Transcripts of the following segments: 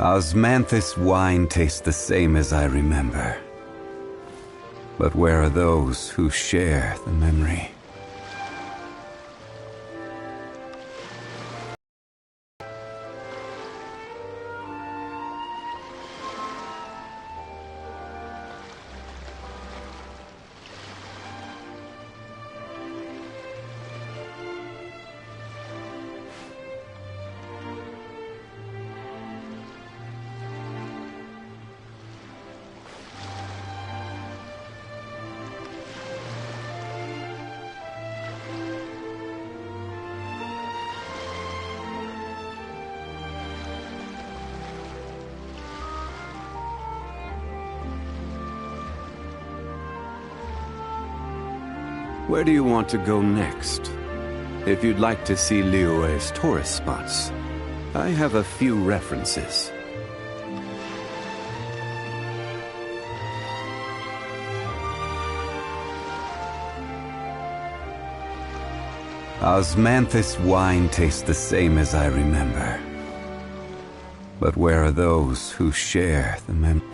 Osmanthus wine tastes the same as I remember. But where are those who share the memory? Where do you want to go next? If you'd like to see Liyue's tourist spots, I have a few references. Osmanthus wine tastes the same as I remember. But where are those who share the memory?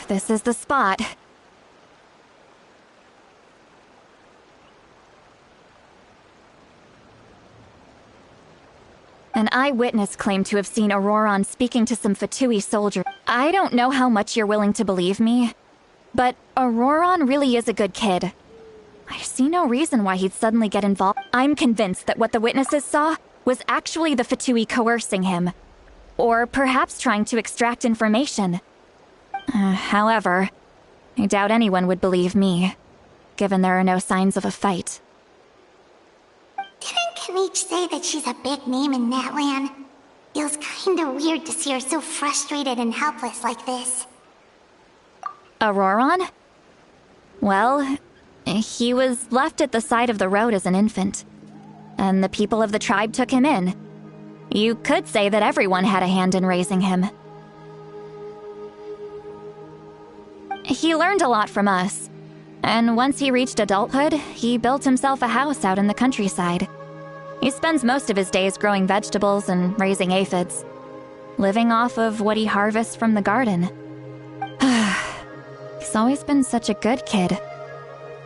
This is the spot. An eyewitness claimed to have seen Auroron speaking to some Fatui soldier. I don't know how much you're willing to believe me, but Auroron really is a good kid. I see no reason why he'd suddenly get involved. I'm convinced that what the witnesses saw was actually the Fatui coercing him, or perhaps trying to extract information. However, I doubt anyone would believe me, given there are no signs of a fight. Didn't Kanich say that she's a big name in Natlan? Feels kinda weird to see her so frustrated and helpless like this. Auroron? Well, he was left at the side of the road as an infant, and the people of the tribe took him in. You could say that everyone had a hand in raising him. He learned a lot from us, And once he reached adulthood, he built himself a house out in the countryside. He spends most of his days growing vegetables and raising aphids, living off of what he harvests from the garden. He's always been such a good kid.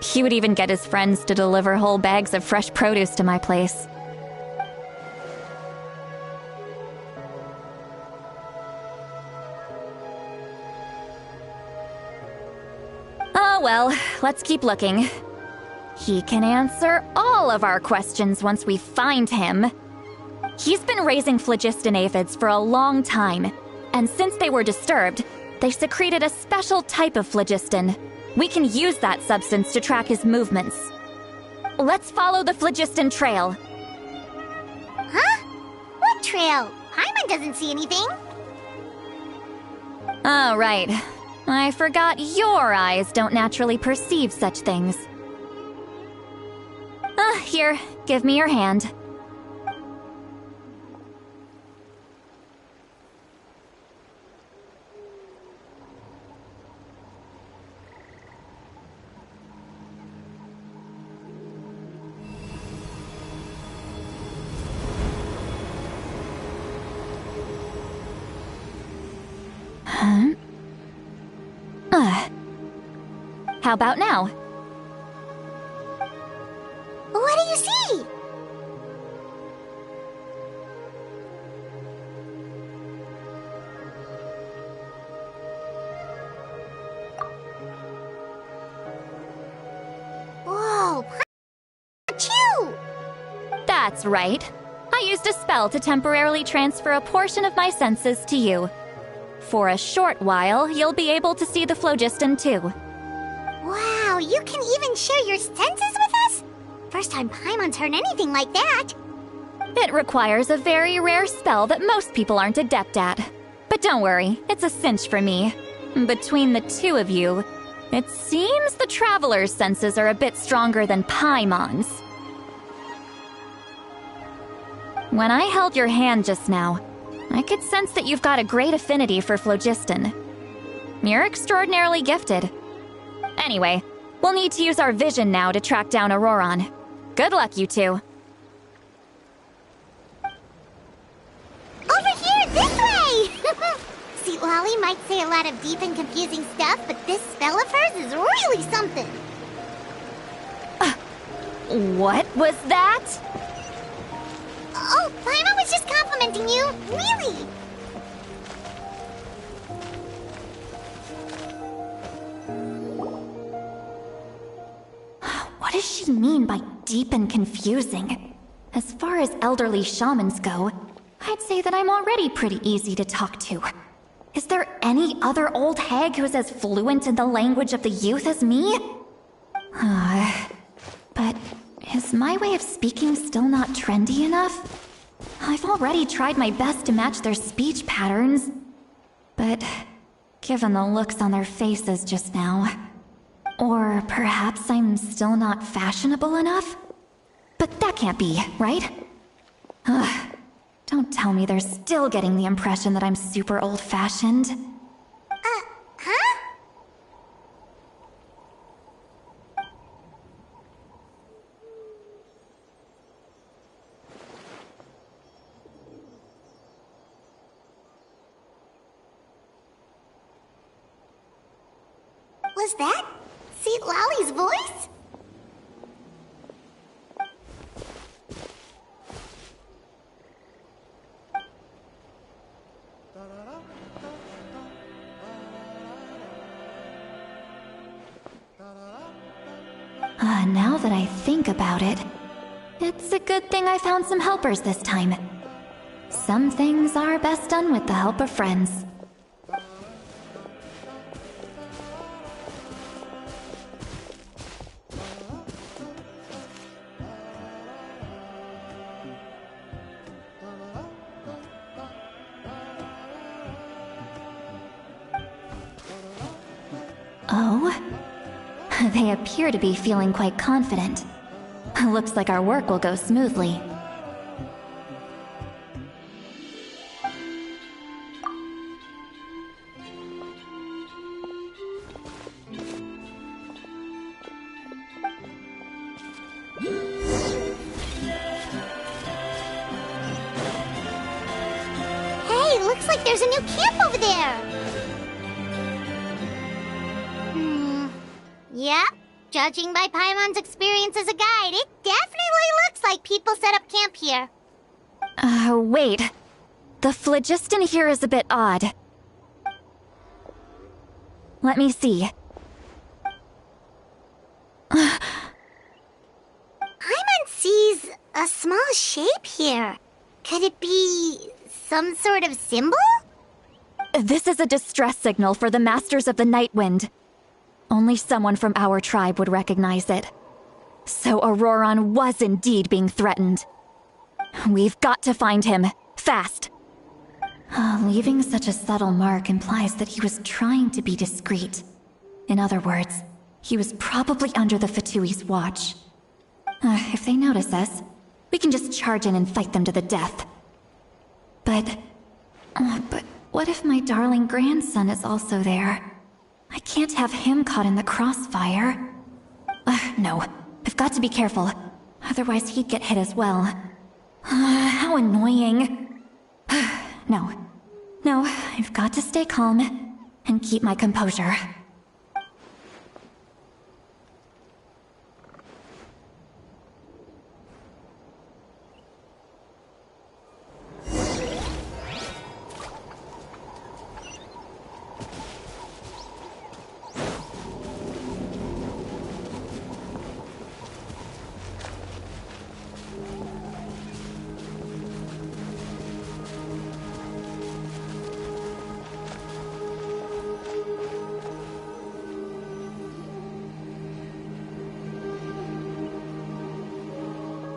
He would even get his friends to deliver whole bags of fresh produce to my place. Oh well, let's keep looking. He can answer all of our questions once we find him. He's been raising phlogiston aphids for a long time, and since they were disturbed, they secreted a special type of phlogiston. We can use that substance to track his movements. Let's follow the phlogiston trail. Huh? What trail? Paimon doesn't see anything. Oh, right. I forgot your eyes don't naturally perceive such things. Here, give me your hand. How about now? What do you see? Whoa, Paimon! That's right. I used a spell to temporarily transfer a portion of my senses to you. For a short while, you'll be able to see the phlogiston too. Wow, you can even share your senses with us? First time Paimon's heard anything like that. It requires a very rare spell that most people aren't adept at. But don't worry, it's a cinch for me. Between the two of you, it seems the Traveler's senses are a bit stronger than Paimon's. When I held your hand just now, I could sense that you've got a great affinity for phlogiston. You're extraordinarily gifted. Anyway, we'll need to use our vision now to track down Auroron. Good luck, you two. Over here, this way! See, Lolly might say a lot of deep and confusing stuff, but this spell of hers is really something. What was that? Oh, Paimon was just complimenting you. Really? What does she mean by deep and confusing? As far as elderly shamans go, I'd say that I'm already pretty easy to talk to. Is there any other old hag who's as fluent in the language of the youth as me? But is my way of speaking still not trendy enough? I've already tried my best to match their speech patterns. But given the looks on their faces just now... Or perhaps I'm still not fashionable enough? But that can't be, right? Don't tell me they're still getting the impression that I'm super old-fashioned. Huh? Was that Seat Lolly's voice? Now that I think about it, it's a good thing I found some helpers this time. Some things are best done with the help of friends. Oh? They appear to be feeling quite confident. Looks like our work will go smoothly. there's a new camp over there! Yep. Judging by Paimon's experience as a guide, it definitely looks like people set up camp here. Wait. The phlogiston here is a bit odd. Let me see. Paimon sees a small shape here. Could it be some sort of symbol? This is a distress signal for the Masters of the Night Wind. Only someone from our tribe would recognize it. So Auroron was indeed being threatened. We've got to find him. Fast. Leaving such a subtle mark implies that he was trying to be discreet. In other words, he was probably under the Fatui's watch. If they notice us, we can just charge in and fight them to the death. But what if my darling grandson is also there? I can't have him caught in the crossfire. No, I've got to be careful. Otherwise he'd get hit as well. How annoying. No, I've got to stay calm and keep my composure.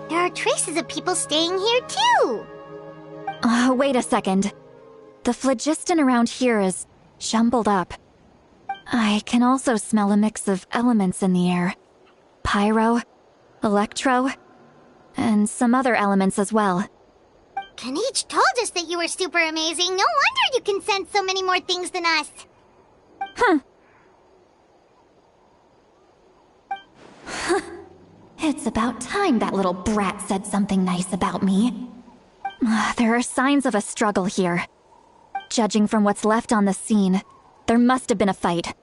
There are traces of people staying here too. Wait a second. The phlogiston around here is jumbled up. I can also smell a mix of elements in the air. Pyro, electro, and some other elements as well. Kanich told us that you were super amazing. No wonder you can sense so many more things than us. It's about time that little brat said something nice about me. There are signs of a struggle here. Judging from what's left on the scene, there must have been a fight.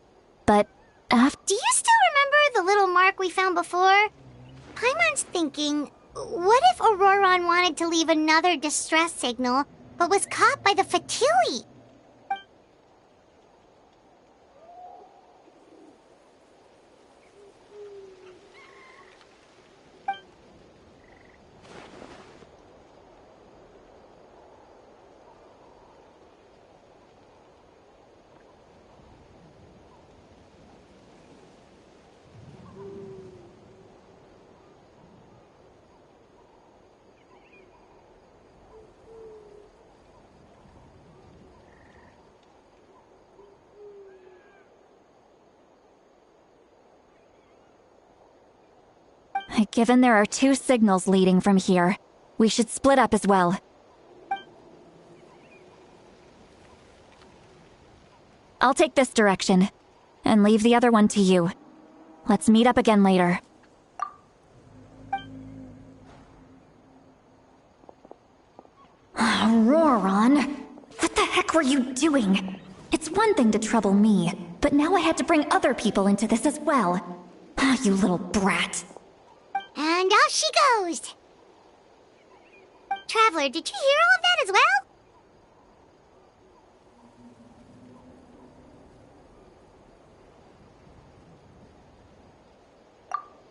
But after... Do you still remember the little mark we found before? Paimon's thinking, what if Auroron wanted to leave another distress signal, but was caught by the Fatui? Given there are two signals leading from here, we should split up as well. I'll take this direction, and leave the other one to you. Let's meet up again later. Auroron! What the heck were you doing? It's one thing to trouble me, but now I had to bring other people into this as well. You little brat. And off she goes! Traveler, did you hear all of that as well?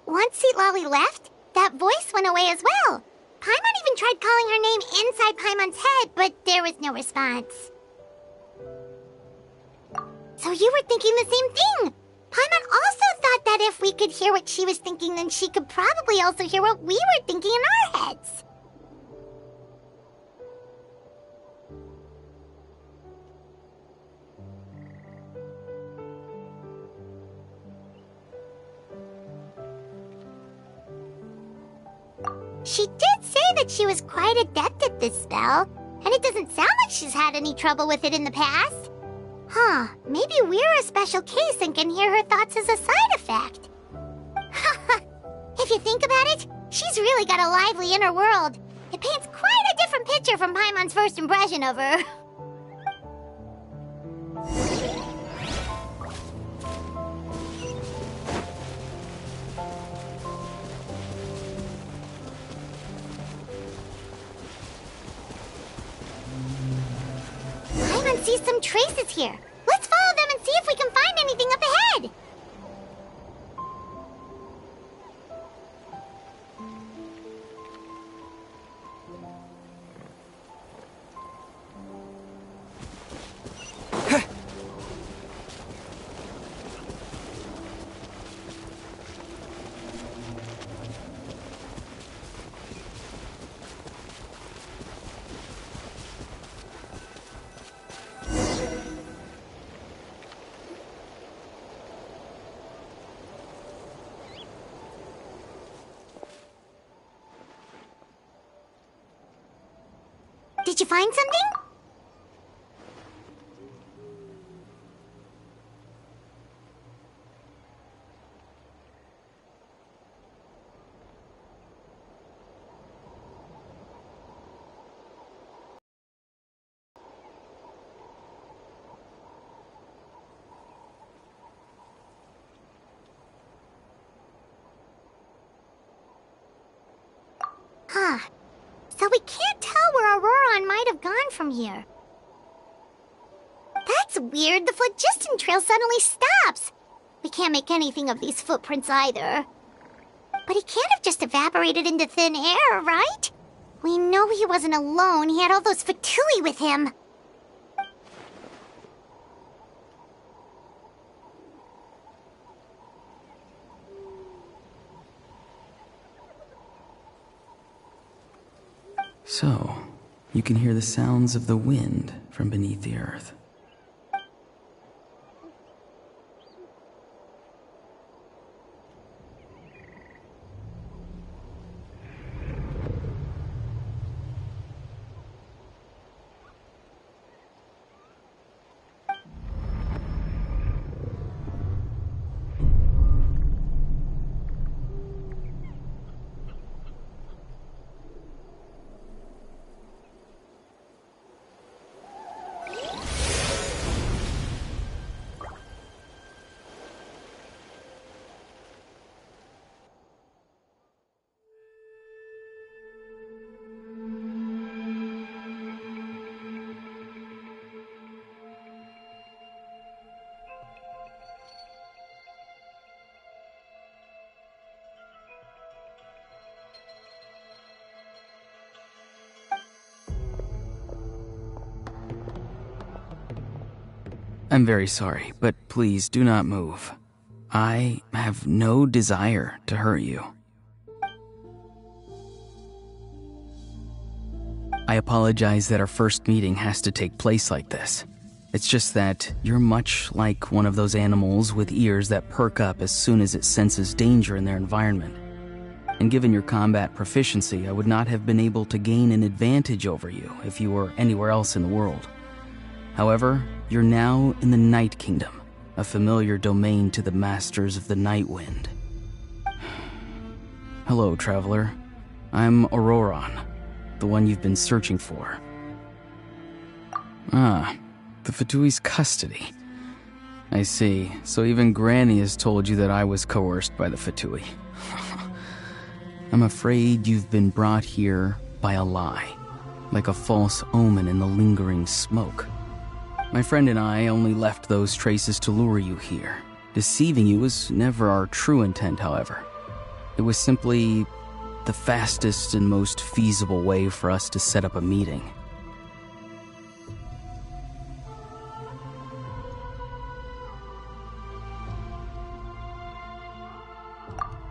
Once Seatlolly left, that voice went away as well. Paimon even tried calling her name inside Paimon's head, but there was no response. So you were thinking the same thing! Paimon also thought that if we could hear what she was thinking, then she could probably also hear what we were thinking in our heads. She did say that she was quite adept at this spell, and it doesn't sound like she's had any trouble with it in the past. Huh, maybe we're a special case and can hear her thoughts as a side effect. If you think about it, she's really got a lively inner world. It paints quite a different picture from Paimon's first impression of her. see some traces here. Let's follow them and see if we can find anything up ahead. Did you find something? Huh. So we can't tell where Auroron might have gone from here. That's weird. The phlogiston trail suddenly stops. We can't make anything of these footprints either. But he can't have just evaporated into thin air, right? We know he wasn't alone. He had all those Fatui with him. So, you can hear the sounds of the wind from beneath the earth. I'm very sorry, but please do not move. I have no desire to hurt you. I apologize that our first meeting has to take place like this. It's just that you're much like one of those animals with ears that perk up as soon as it senses danger in their environment. And given your combat proficiency, I would not have been able to gain an advantage over you if you were anywhere else in the world. However, you're now in the Night Kingdom, a familiar domain to the masters of the Night Wind. Hello, traveler. I'm Auroron, the one you've been searching for. Ah, the Fatui's custody. I see. So even Granny has told you that I was coerced by the Fatui. I'm afraid you've been brought here by a lie, like a false omen in the lingering smoke. My friend and I only left those traces to lure you here. Deceiving you was never our true intent, however. It was simply the fastest and most feasible way for us to set up a meeting.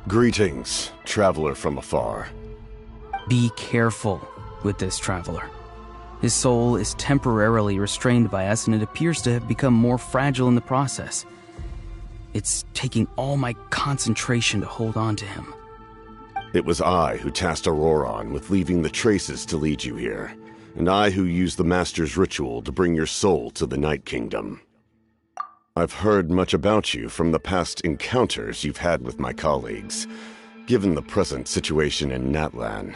Greetings, traveler from afar. Be careful with this traveler. His soul is temporarily restrained by us, and it appears to have become more fragile in the process. It's taking all my concentration to hold on to him. It was I who tasked Auroron with leaving the traces to lead you here, and I who used the Master's ritual to bring your soul to the Night Kingdom. I've heard much about you from the past encounters you've had with my colleagues. Given the present situation in Natlan,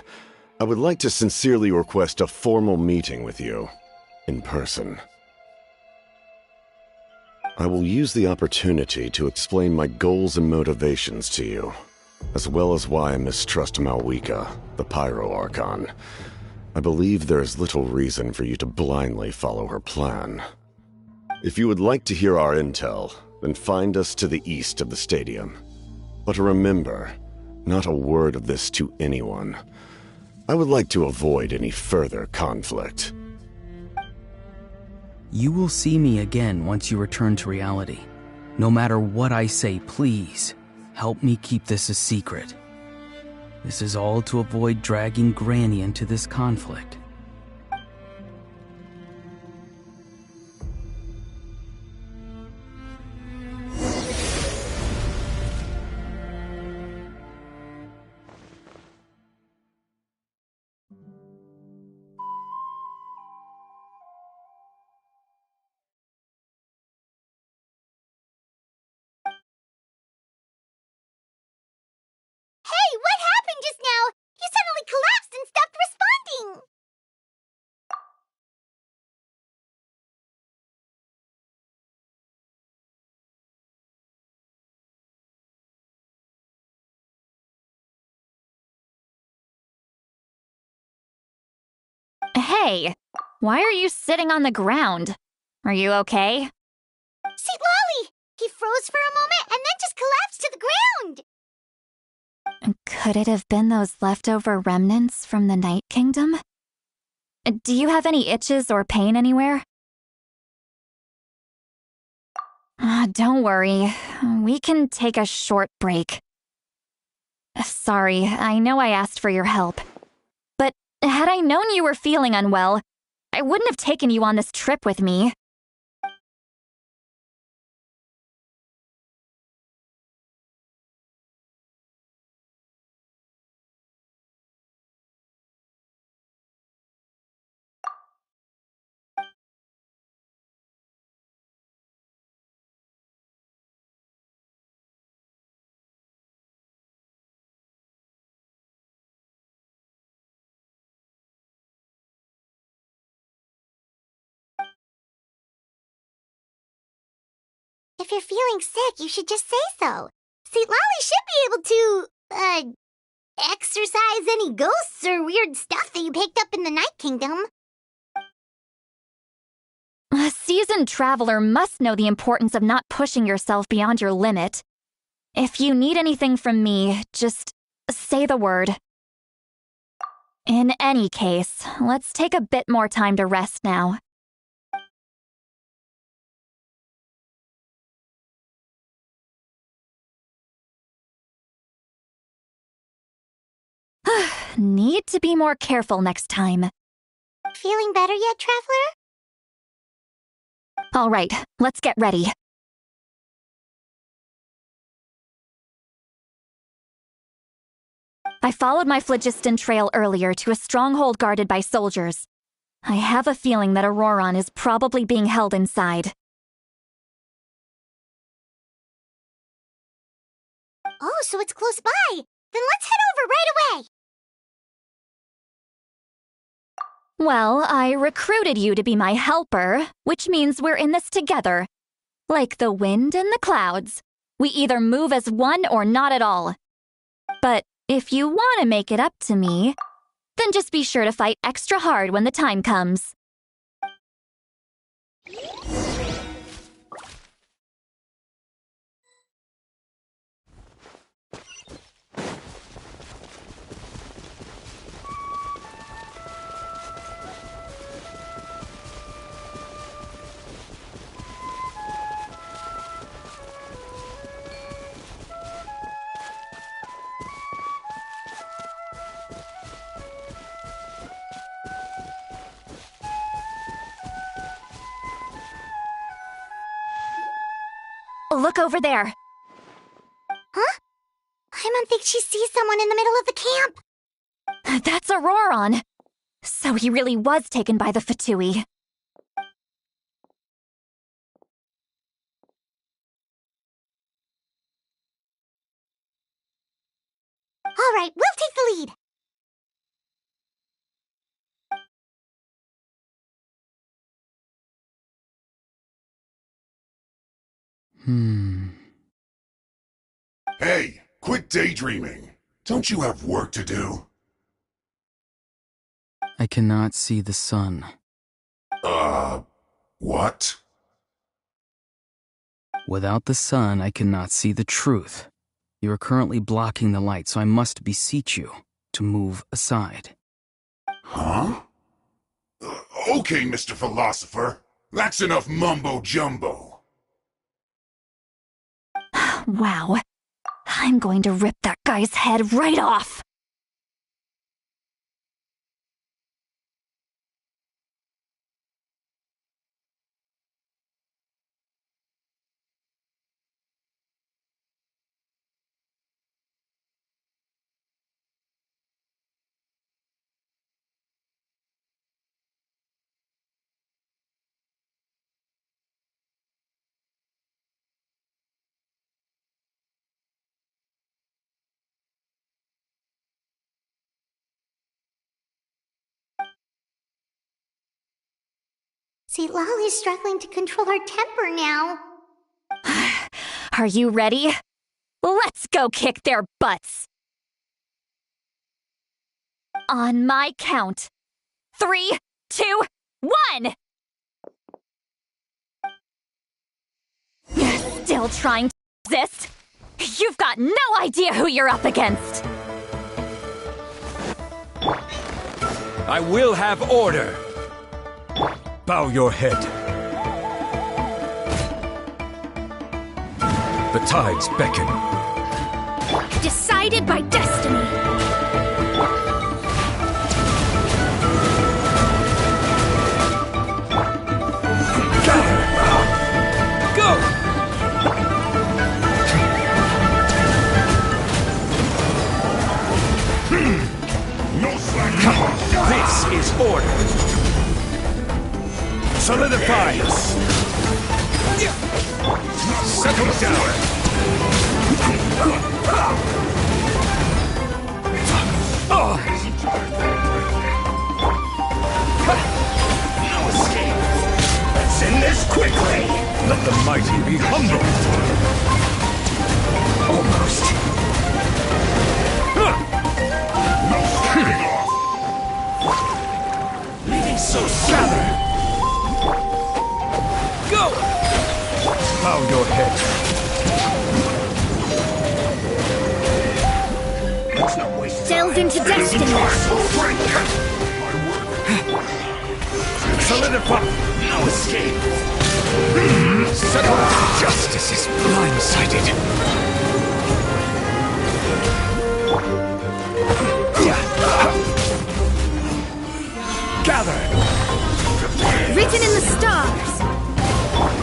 I would like to sincerely request a formal meeting with you, in person. I will use the opportunity to explain my goals and motivations to you, as well as why I mistrust Malwika, the Pyro Archon. I believe there is little reason for you to blindly follow her plan. If you would like to hear our intel, then find us to the east of the stadium. But remember, not a word of this to anyone. I would like to avoid any further conflict. You will see me again once you return to reality. No matter what I say, please, help me keep this a secret. This is all to avoid dragging Granny into this conflict. Hey, what happened just now? You suddenly collapsed and stopped responding. Hey, why are you sitting on the ground? Are you okay? See, Lolly! He froze for a moment and then just collapsed to the ground. Could it have been those leftover remnants from the Night Kingdom? Do you have any itches or pain anywhere? Don't worry. We can take a short break. Sorry, I know I asked for your help. But had I known you were feeling unwell, I wouldn't have taken you on this trip with me. If you're feeling sick, you should just say so. See, Lolly should be able to, exorcise any ghosts or weird stuff that you picked up in the Night Kingdom. A seasoned traveler must know the importance of not pushing yourself beyond your limit. If you need anything from me, just say the word. In any case, let's take a bit more time to rest now. Need to be more careful next time. Feeling better yet, Traveler? All right, let's get ready. I followed my phlogiston trail earlier to a stronghold guarded by soldiers. I have a feeling that Auroron is probably being held inside. Oh, so it's close by. Then let's head over right away. Well, I recruited you to be my helper, which means we're in this together. Like the wind and the clouds. We either move as one or not at all. But if you want to make it up to me, then just be sure to fight extra hard when the time comes. Look over there. Huh? I don't think she sees someone in the middle of the camp. That's Auroron. So he really was taken by the Fatui. All right, we'll take the lead. Hey, quit daydreaming. Don't you have work to do? I cannot see the sun. What? Without the sun, I cannot see the truth. You are currently blocking the light, so I must beseech you to move aside. Huh? Okay, Mr. Philosopher. That's enough mumbo-jumbo. Wow. I'm going to rip that guy's head right off. See, Lolly's struggling to control her temper now. Are you ready? Let's go kick their butts! On my count. 3, 2, 1! Still trying to resist? You've got no idea who you're up against! I will have order! Bow your head. The tides beckon. Decided by destiny. Go! No slack. This is order. Solidify! Settle down! No escape! Let's end this quickly! Let the mighty be humbled! Almost. No slacking off. Leaving so soon! Go! Bow your head. Let's not waste Delve into destiny. Solidify! No escape! Settle! Justice is blindsided. Gather! Written in the stars.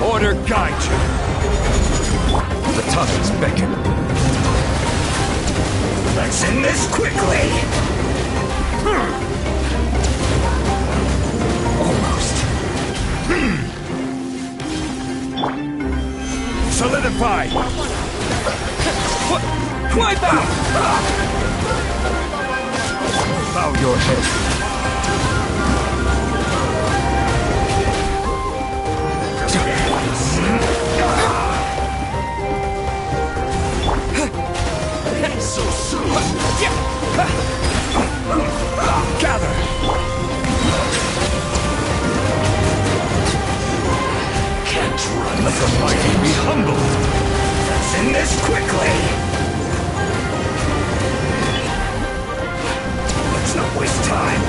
Order guide you. The tides beckon. Let's end this quickly! Almost. Solidify! Wipe out! Bow your head. So soon! Gather! Can't run Let the mighty be humbled! Let's end this quickly! Let's not waste time!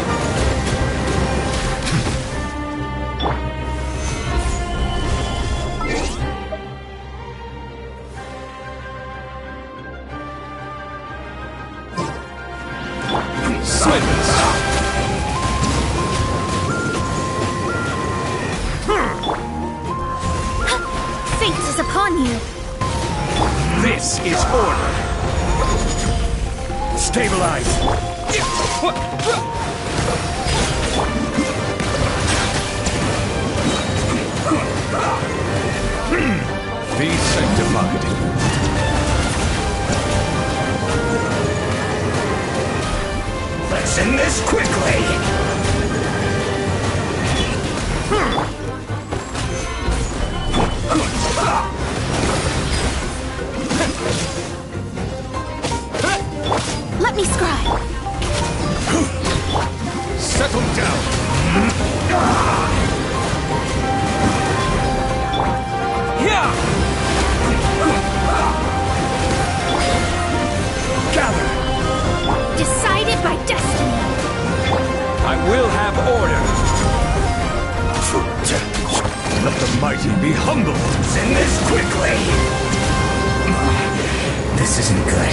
Silence! Fate is upon you. This is order! Stabilize! Be sanctified! Let's end this quickly! Let me scribe. Settle down! Yeah! mighty be humbled. Send this quickly! This isn't good.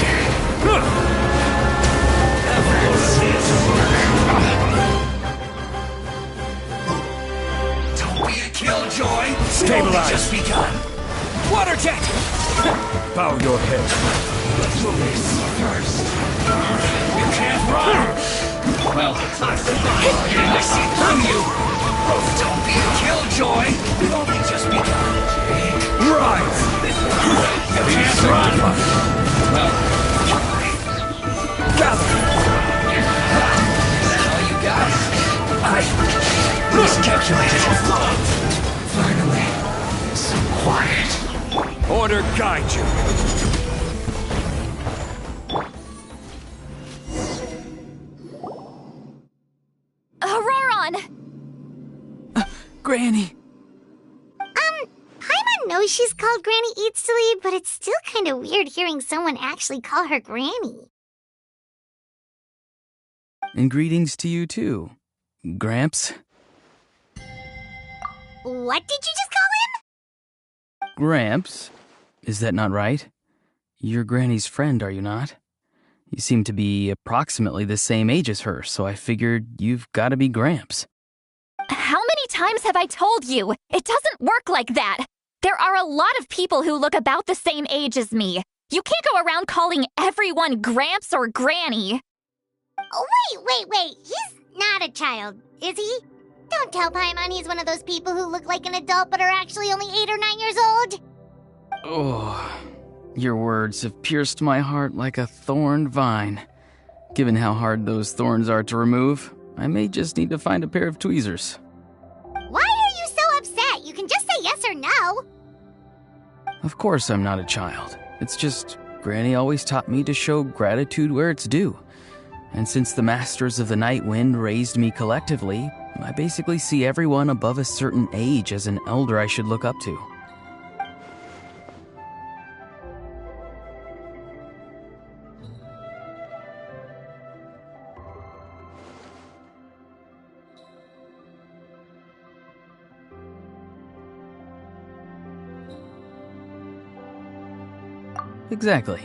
Don't be a killjoy! We've only Stabilize. just begun! Water jet! Bow your head. First. You can't run! Well, I see through you! Don't be a killjoy! We've only just begun. Rise! You can't run! Well, Gather! is that all you got? I miscalculated. Finally, some quiet. Order guide you. Auroron! Granny! Paimon knows she's called Granny Eats to Lead, but it's still kind of weird hearing someone actually call her Granny. And greetings to you too, Gramps. What did you just call him? Gramps? Is that not right? You're Granny's friend, are you not? You seem to be approximately the same age as her, so I figured you've got to be Gramps. How many times have I told you? It doesn't work like that. There are a lot of people who look about the same age as me. You can't go around calling everyone Gramps or Granny. Oh, wait. He's not a child, is he? Don't tell Paimon he's one of those people who look like an adult but are actually only 8 or 9 years old. Oh, your words have pierced my heart like a thorned vine. Given how hard those thorns are to remove, I may just need to find a pair of tweezers. Why are you so upset? You can just say yes or no. Of course I'm not a child. It's just Granny always taught me to show gratitude where it's due. And since the Masters of the Night Wind raised me collectively, I basically see everyone above a certain age as an elder I should look up to. Exactly.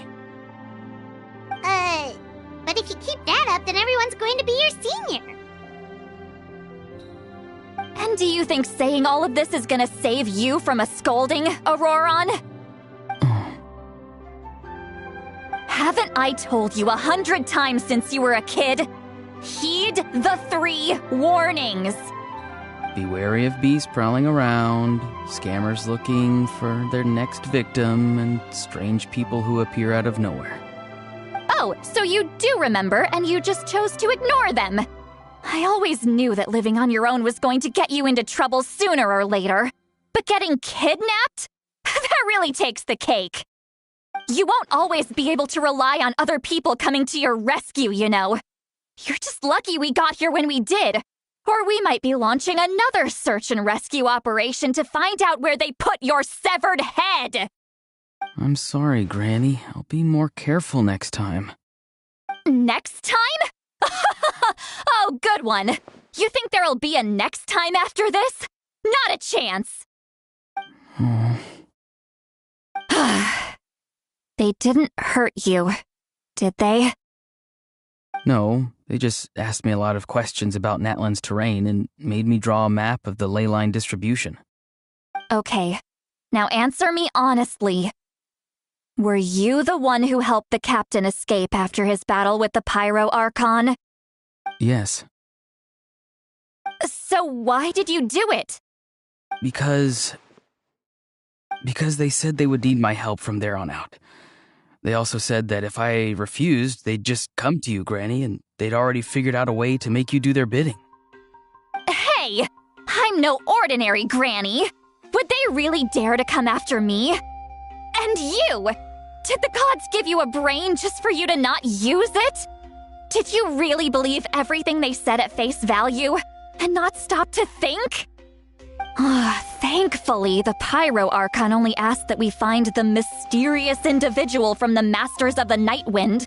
But if you keep that up, then everyone's going to be your senior. And do you think saying all of this is gonna save you from a scolding, Auroron? Haven't I told you 100 times since you were a kid? Heed the 3 warnings. Be wary of bees prowling around, scammers looking for their next victim, and strange people who appear out of nowhere. Oh, so you do remember, and you just chose to ignore them. I always knew that living on your own was going to get you into trouble sooner or later. But getting kidnapped? That really takes the cake. You won't always be able to rely on other people coming to your rescue, you know. You're just lucky we got here when we did. Or we might be launching another search and rescue operation to find out where they put your severed head. I'm sorry, Granny. I'll be more careful next time. Next time? Oh, good one. You think there'll be a next time after this? Not a chance. They didn't hurt you, did they? No, they just asked me a lot of questions about Natlan's terrain and made me draw a map of the ley line distribution. Okay, now answer me honestly. Were you the one who helped the captain escape after his battle with the Pyro Archon? Yes. So why did you do it? Because they said they would need my help from there on out. They also said that if I refused, they'd just come to you, Granny, and they'd already figured out a way to make you do their bidding. Hey, I'm no ordinary Granny. Would they really dare to come after me? And you! Did the gods give you a brain just for you to not use it? Did you really believe everything they said at face value and not stop to think? Thankfully, the Pyro Archon only asked that we find the mysterious individual from the Masters of the Night Wind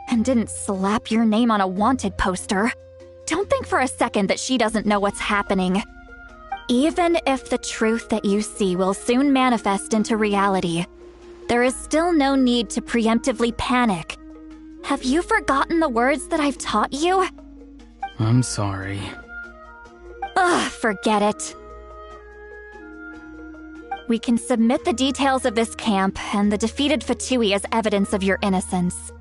and didn't slap your name on a wanted poster. Don't think for a second that she doesn't know what's happening. Even if the truth that you see will soon manifest into reality, there is still no need to preemptively panic. Have you forgotten the words that I've taught you? I'm sorry. Ugh, forget it. We can submit the details of this camp and the defeated Fatui as evidence of your innocence.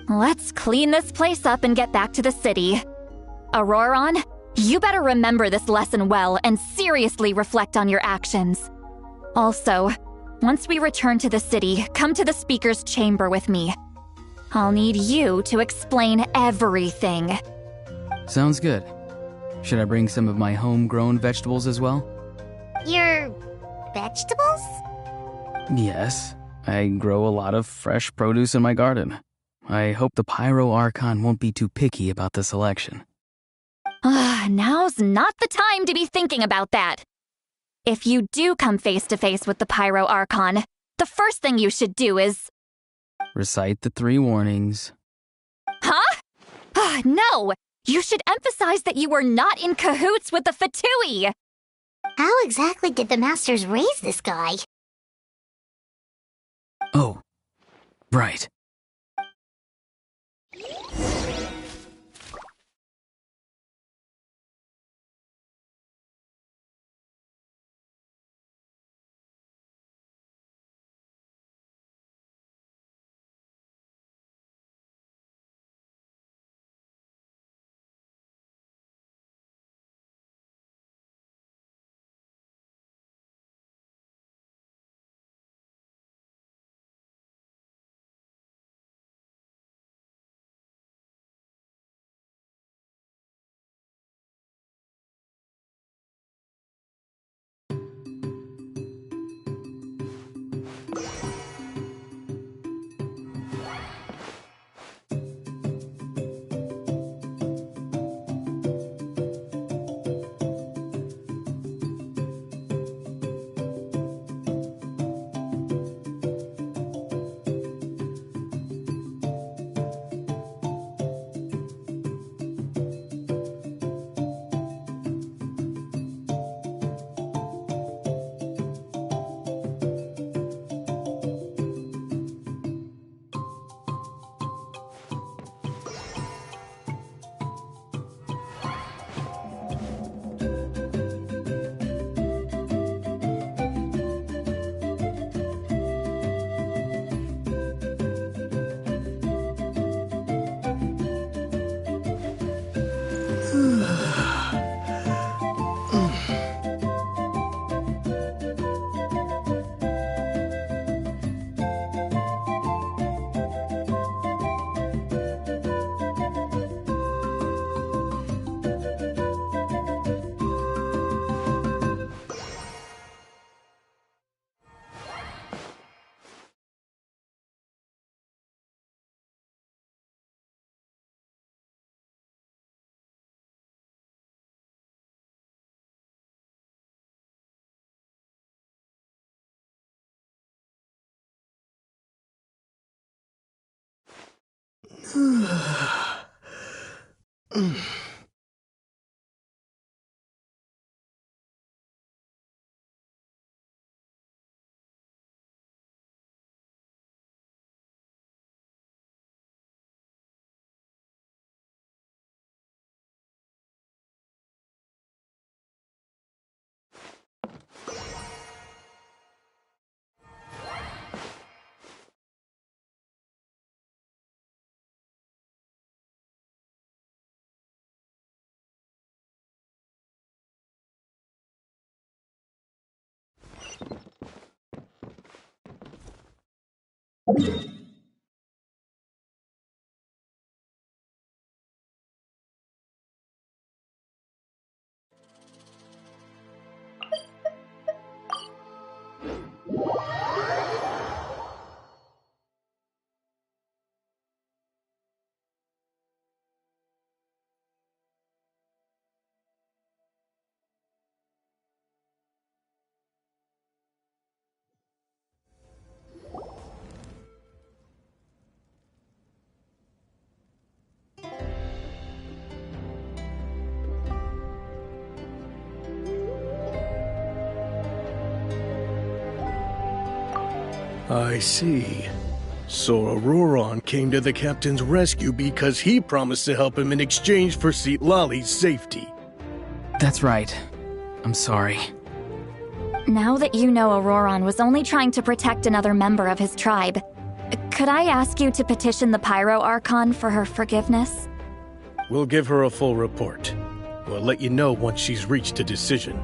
Let's clean this place up and get back to the city. Auroron, you better remember this lesson well and seriously reflect on your actions. Also, once we return to the city, come to the speaker's chamber with me. I'll need you to explain everything. Sounds good. Should I bring some of my homegrown vegetables as well? Your vegetables? Yes. I grow a lot of fresh produce in my garden. I hope the Pyro Archon won't be too picky about the selection. Now's not the time to be thinking about that. If you do come face to face with the Pyro Archon, the first thing you should do is... Recite the 3 warnings. Huh? No! You should emphasize that you were not in cahoots with the Fatui! How exactly did the Masters raise this guy? Oh, right. I see. So Auroron came to the captain's rescue because he promised to help him in exchange for Citlali's safety. That's right. I'm sorry. Now that you know Auroron was only trying to protect another member of his tribe, could I ask you to petition the Pyro Archon for her forgiveness? We'll give her a full report. We'll let you know once she's reached a decision.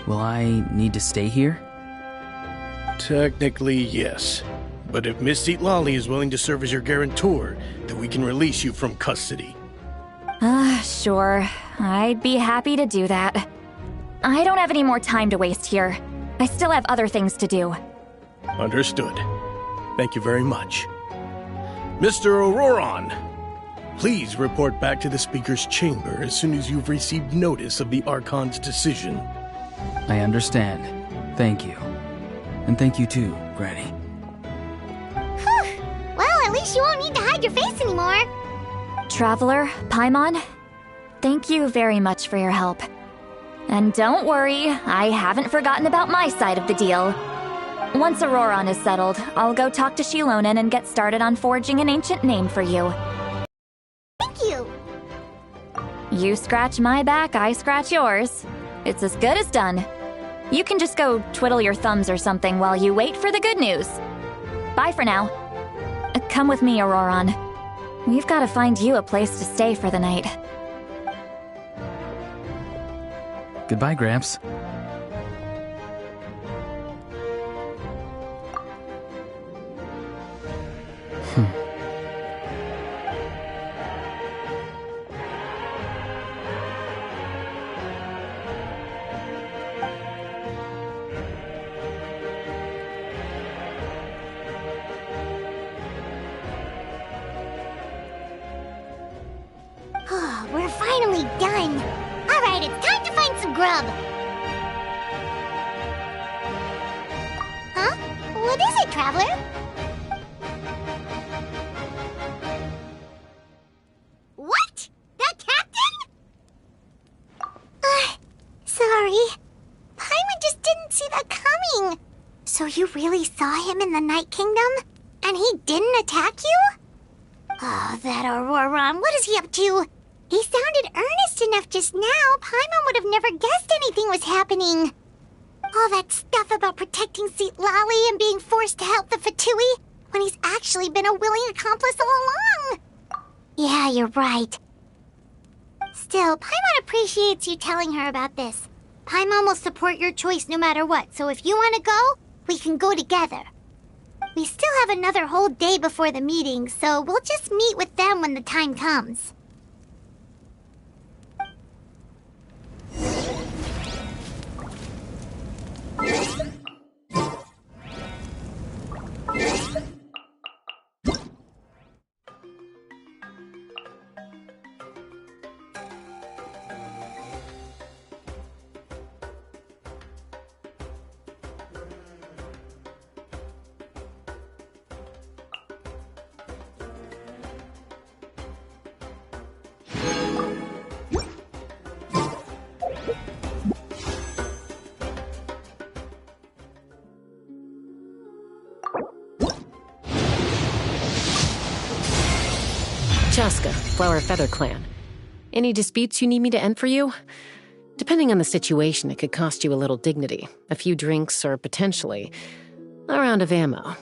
Will I need to stay here? Technically, yes. But if Miss Citlali is willing to serve as your guarantor, then we can release you from custody. Sure. I'd be happy to do that. I don't have any more time to waste here. I still have other things to do. Understood. Thank you very much. Mr. Auroron, please report back to the Speaker's chamber as soon as you've received notice of the Archon's decision. I understand. Thank you. And thank you too, Granny. Whew. Well, at least you won't need to hide your face anymore. Traveler, Paimon, thank you very much for your help. And don't worry, I haven't forgotten about my side of the deal. Once Auroron is settled, I'll go talk to Shilonen and get started on forging an ancient name for you. Thank you. You scratch my back, I scratch yours. It's as good as done. You can just go twiddle your thumbs or something while you wait for the good news. Bye for now. Come with me, Auroron. We've got to find you a place to stay for the night. Goodbye, Gramps. We're finally done. All right, it's time to find some grub. Huh? What is it, Traveler? What? That captain? Sorry. Paimon just didn't see that coming. So you really saw him in the Night Kingdom? And he didn't attack you? Oh, that Auroron, what is he up to? He sounded earnest enough just now. Paimon would have never guessed anything was happening. All that stuff about protecting Citlali and being forced to help the Fatui when he's actually been a willing accomplice all along. Yeah, you're right. Still, Paimon appreciates you telling her about this. Paimon will support your choice no matter what, so if you want to go, we can go together. We still have another whole day before the meeting, so we'll just meet with them when the time comes. Chaska, Flower Feather Clan. Any disputes you need me to end for you? Depending on the situation, it could cost you a little dignity, a few drinks, or potentially a round of ammo.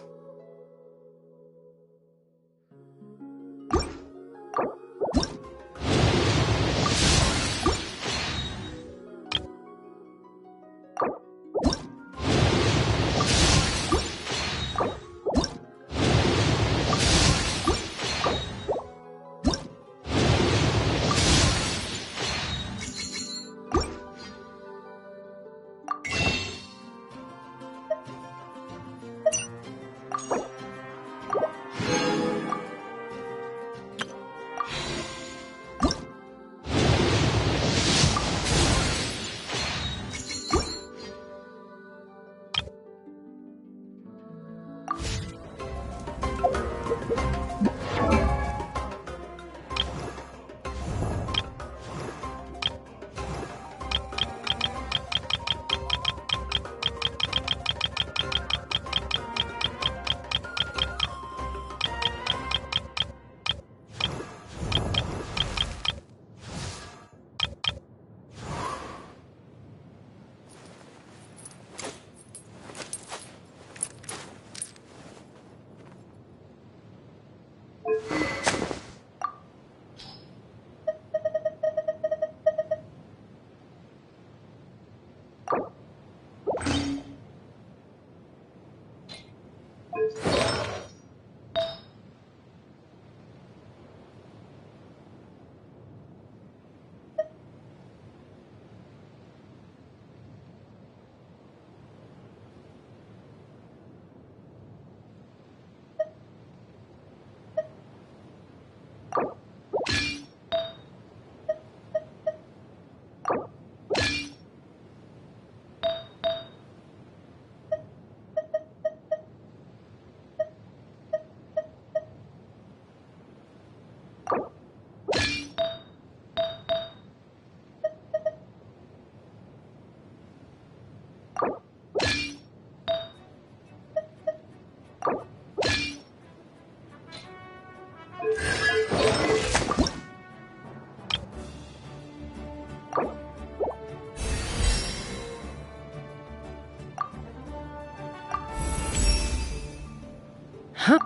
Huh?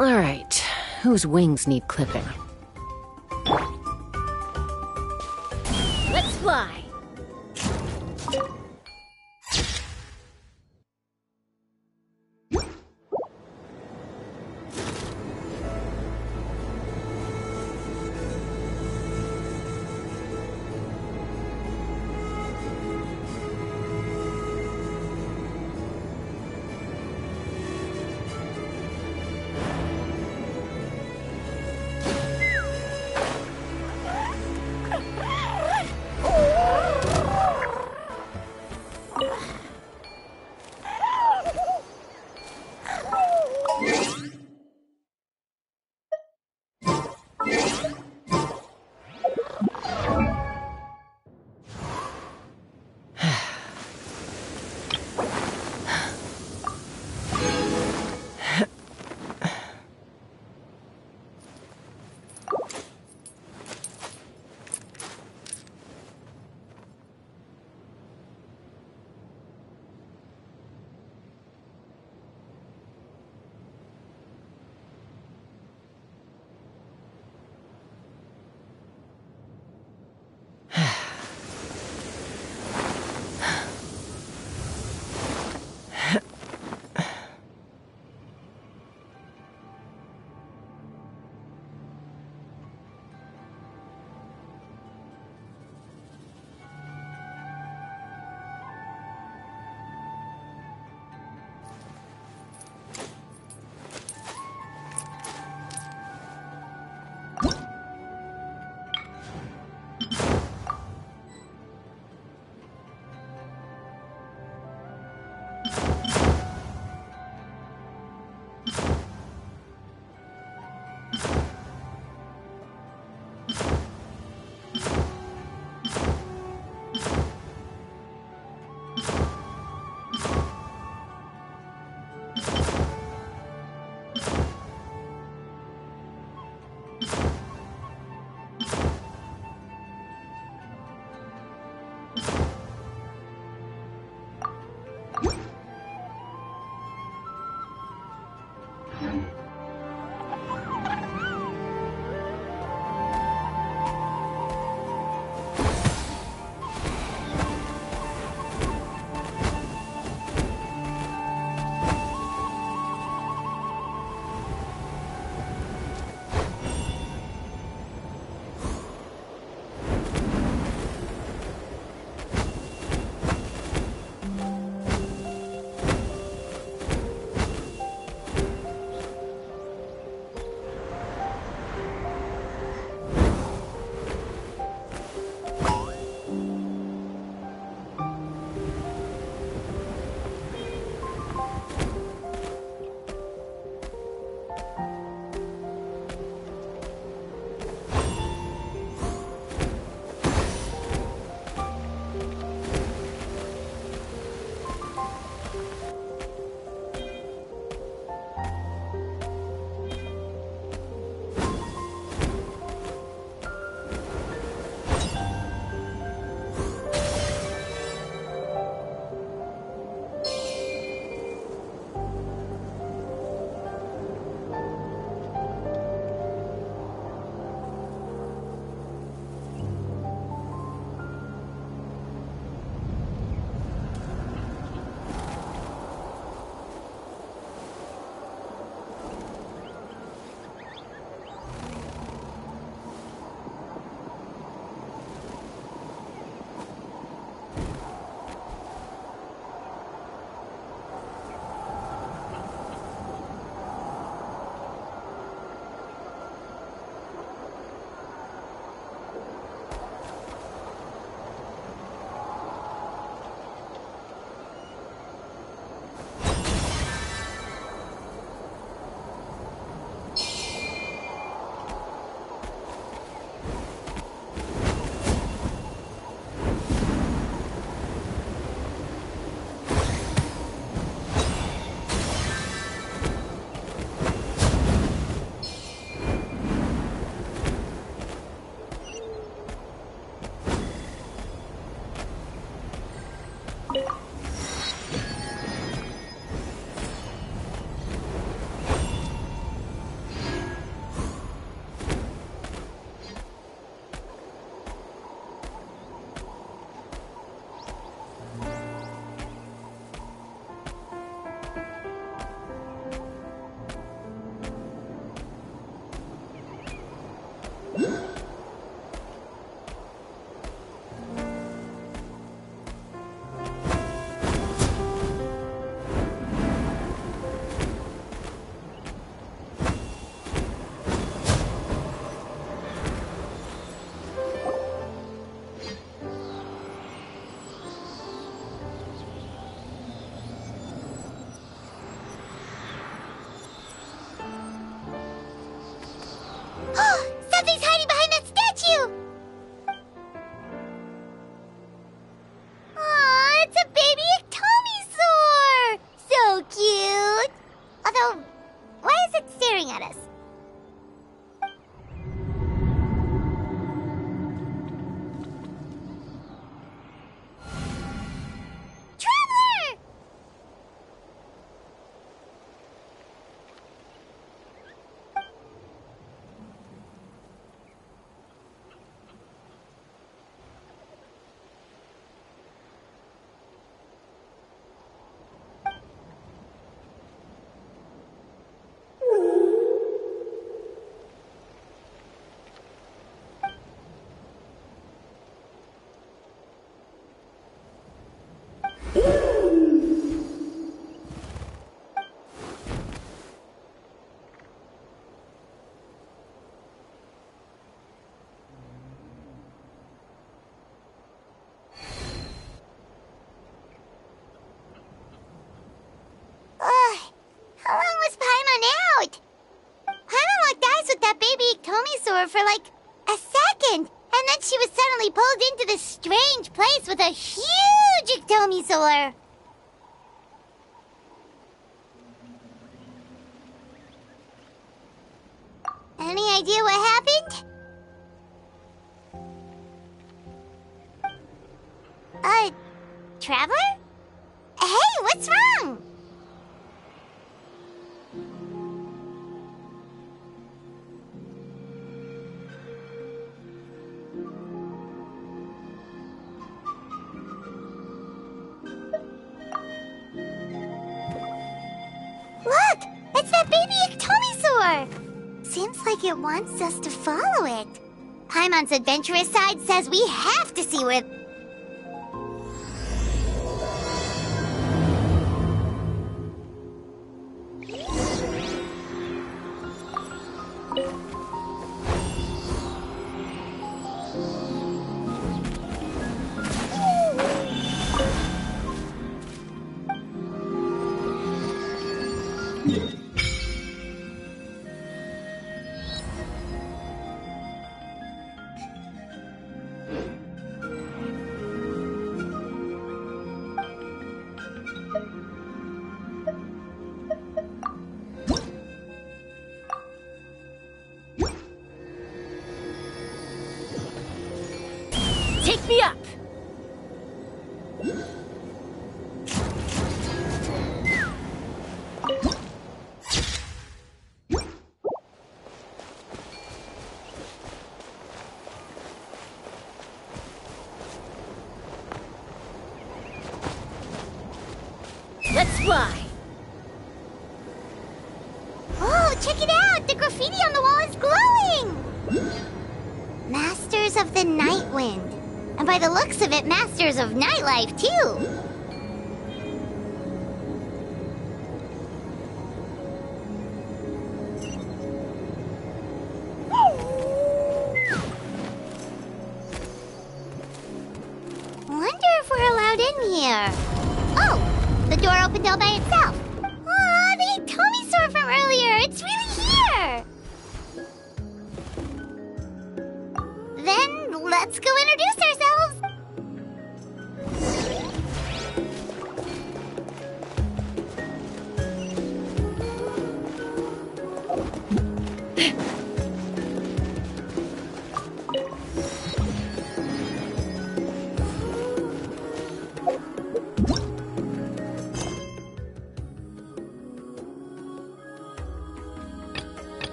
All right, whose wings need clipping? Let's fly. Something's hiding behind that statue! Aw, it's a baby Iktomisaur! So cute! Although, why is it staring at us? Traveler! How long was Paimon out? Paimon locked eyes with that baby Iktomisaur for like a second, and then she was suddenly pulled into this strange place with a huge Iktomisaur. Any idea what happened? Traveler? Hey, what's wrong? Look! It's that baby Iktomisaur! Seems like it wants us to follow it. Paimon's adventurous side says we have to see where... me up! Let's fly! Oh, check it out! The graffiti on the wall is glowing! Masters of the Night Wind. And by the looks of it, Masters of Nightlife, too! Wonder if we're allowed in here. Oh, the door opened all by itself. Aw, the Atomi store from earlier. It's really here. Then let's go introduce ourselves.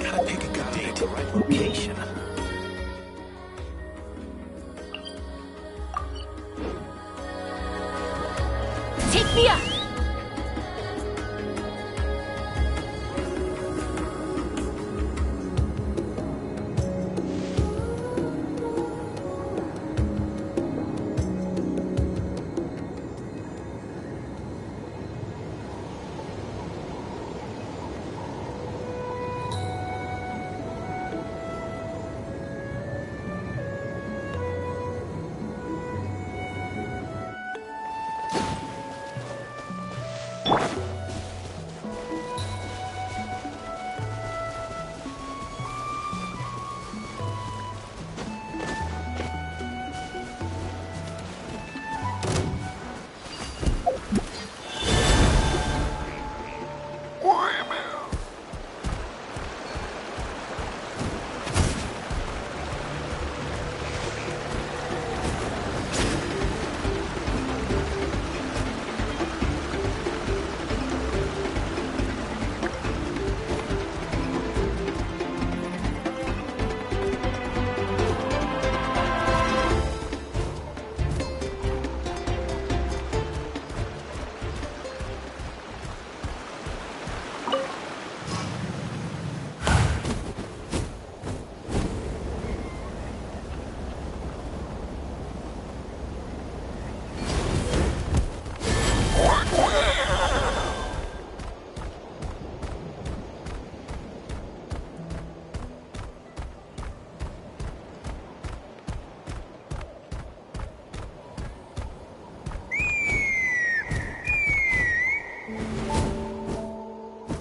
Gotta pick a good day to the right location. Take me up!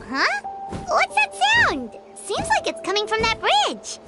Huh? What's that sound? Seems like it's coming from that bridge.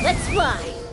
Let's fly!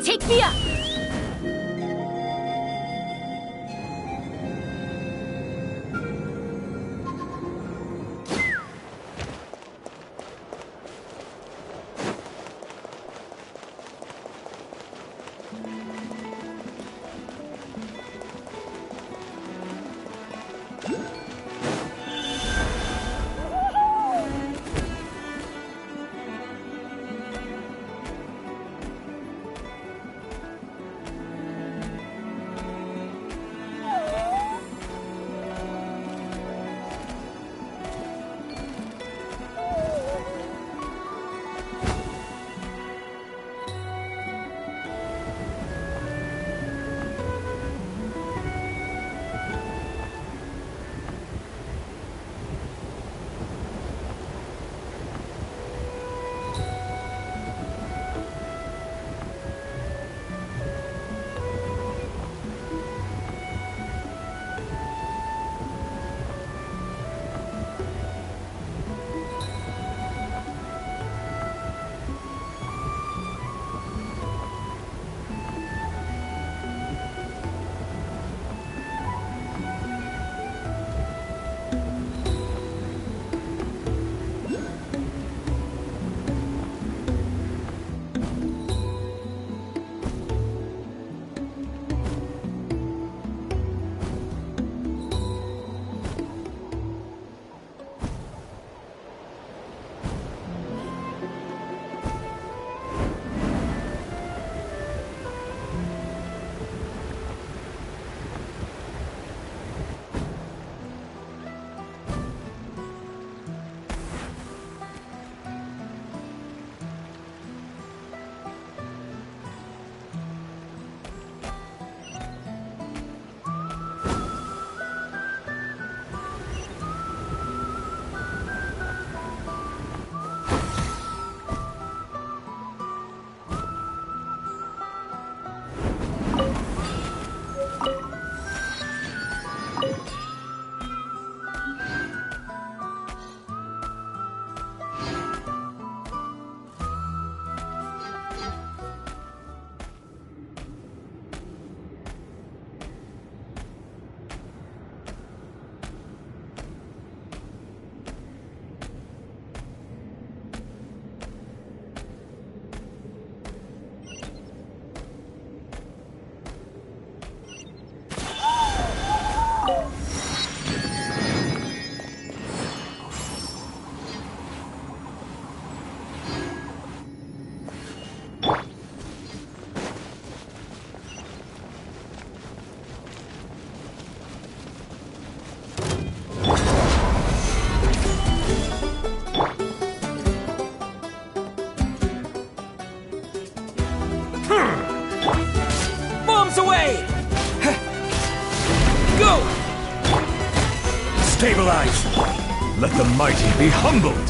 Take me up! Stabilize! Let the mighty be humbled!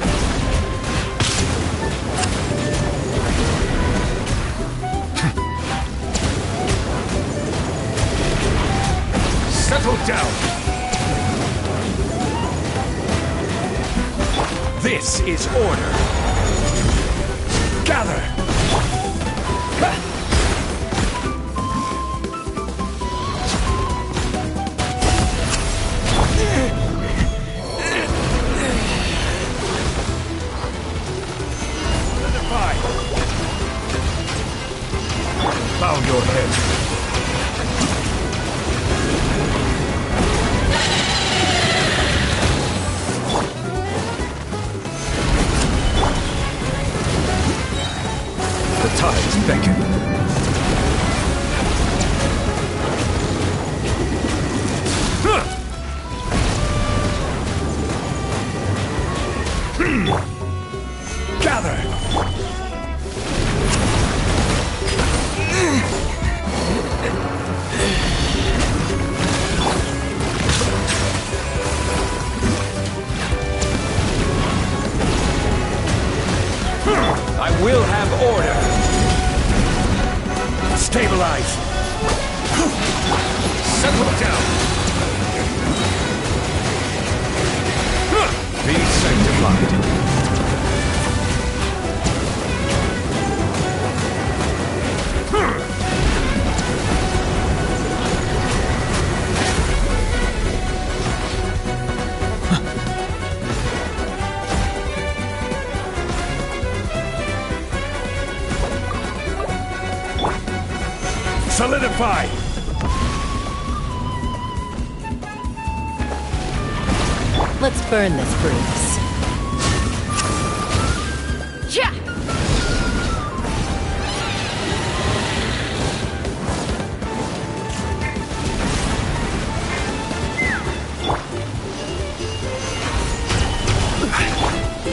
Settle down! This is order! Gather! Bow your head. The tides beckon. Gather! I will have order. Stabilize. Settle down. Be sanctified. Solidify! Let's burn this bruise. Yeah!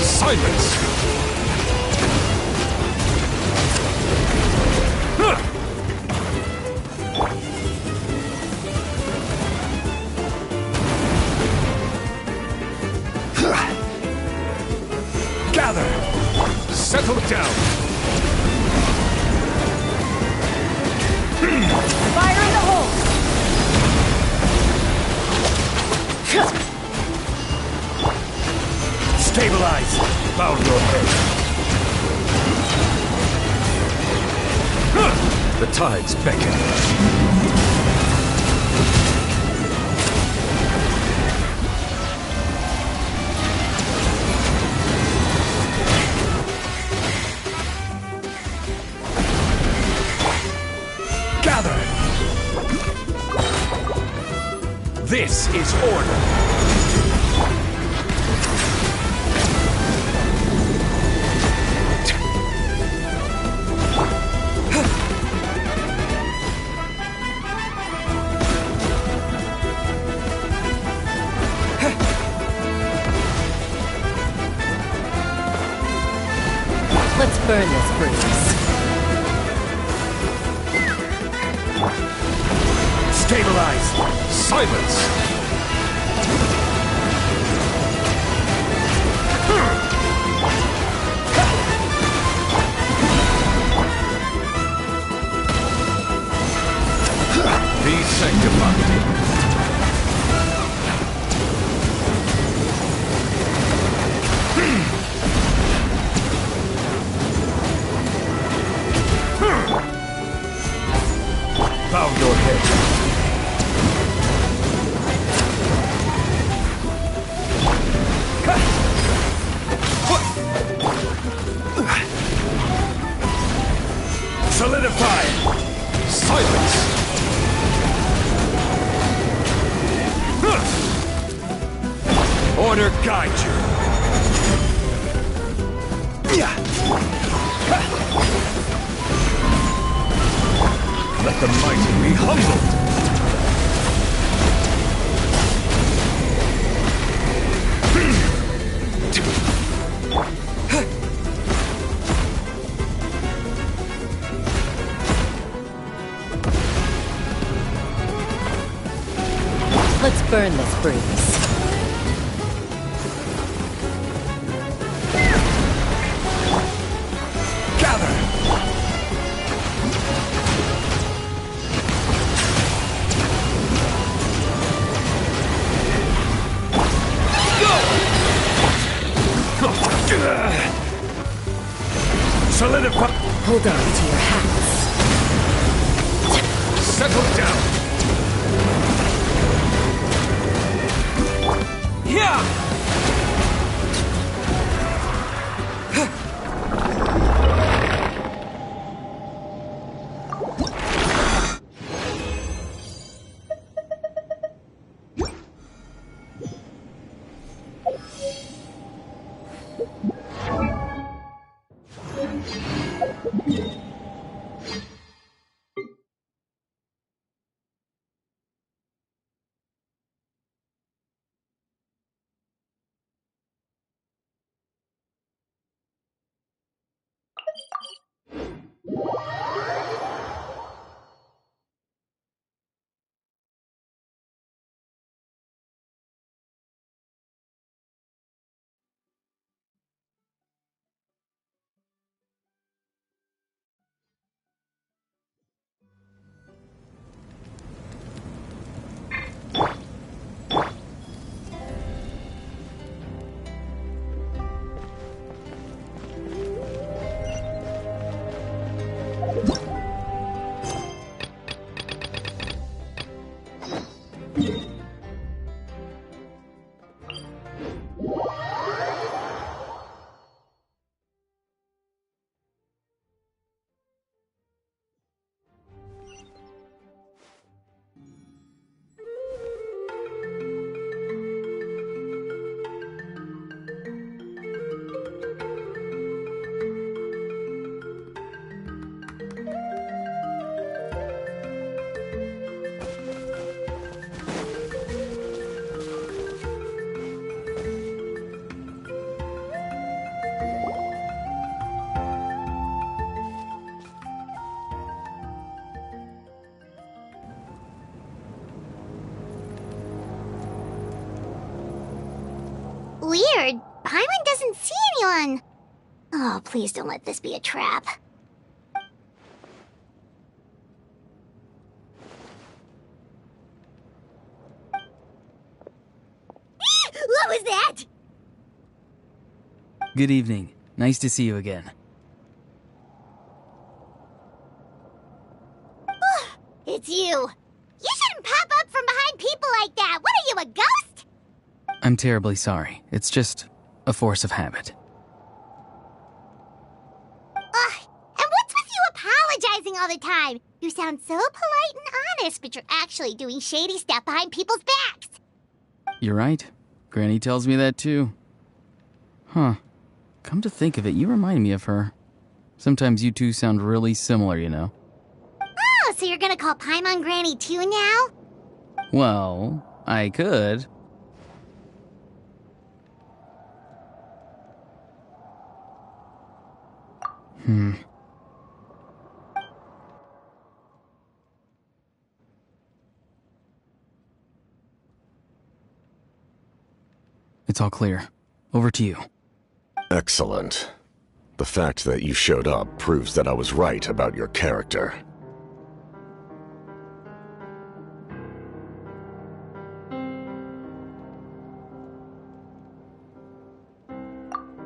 Silence! Gather! Settle down! Fire in the hole! Stabilize! Bow your head. The tides beckon. Gather! This is order! Let's burn this bruise. Stabilize! Silence! Be sanctified. Bow your head. Solidify! Silence! Order guide you! Let the mighty be humbled! Let's burn this bruise. Solidify. Hold on to your hats. Settle down. Yeah. Weird. Paimon doesn't see anyone. Oh, please don't let this be a trap. What was that? Good evening. Nice to see you again. It's you. You shouldn't pop up from behind people like that. What are you, a ghost? I'm terribly sorry. It's just a force of habit. And what's with you apologizing all the time? You sound so polite and honest, but you're actually doing shady stuff behind people's backs. You're right. Granny tells me that too. Huh. Come to think of it, you remind me of her. Sometimes you two sound really similar, you know. Oh, so you're gonna call Paimon Granny too now? Well, I could. It's all clear. Over to you. Excellent. The fact that you showed up proves that I was right about your character.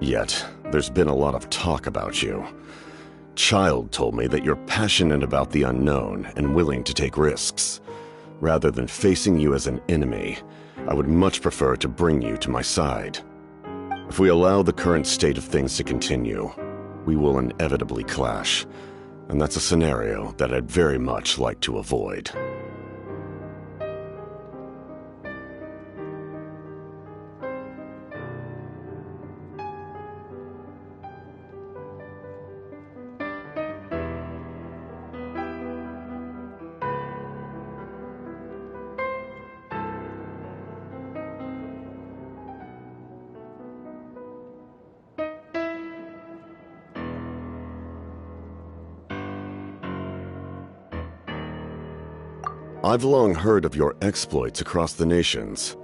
Yet, there's been a lot of talk about you. Child told me that you're passionate about the unknown and willing to take risks. Rather than facing you as an enemy, I would much prefer to bring you to my side. If we allow the current state of things to continue, we will inevitably clash, and that's a scenario that I'd very much like to avoid. I've long heard of your exploits across the nations.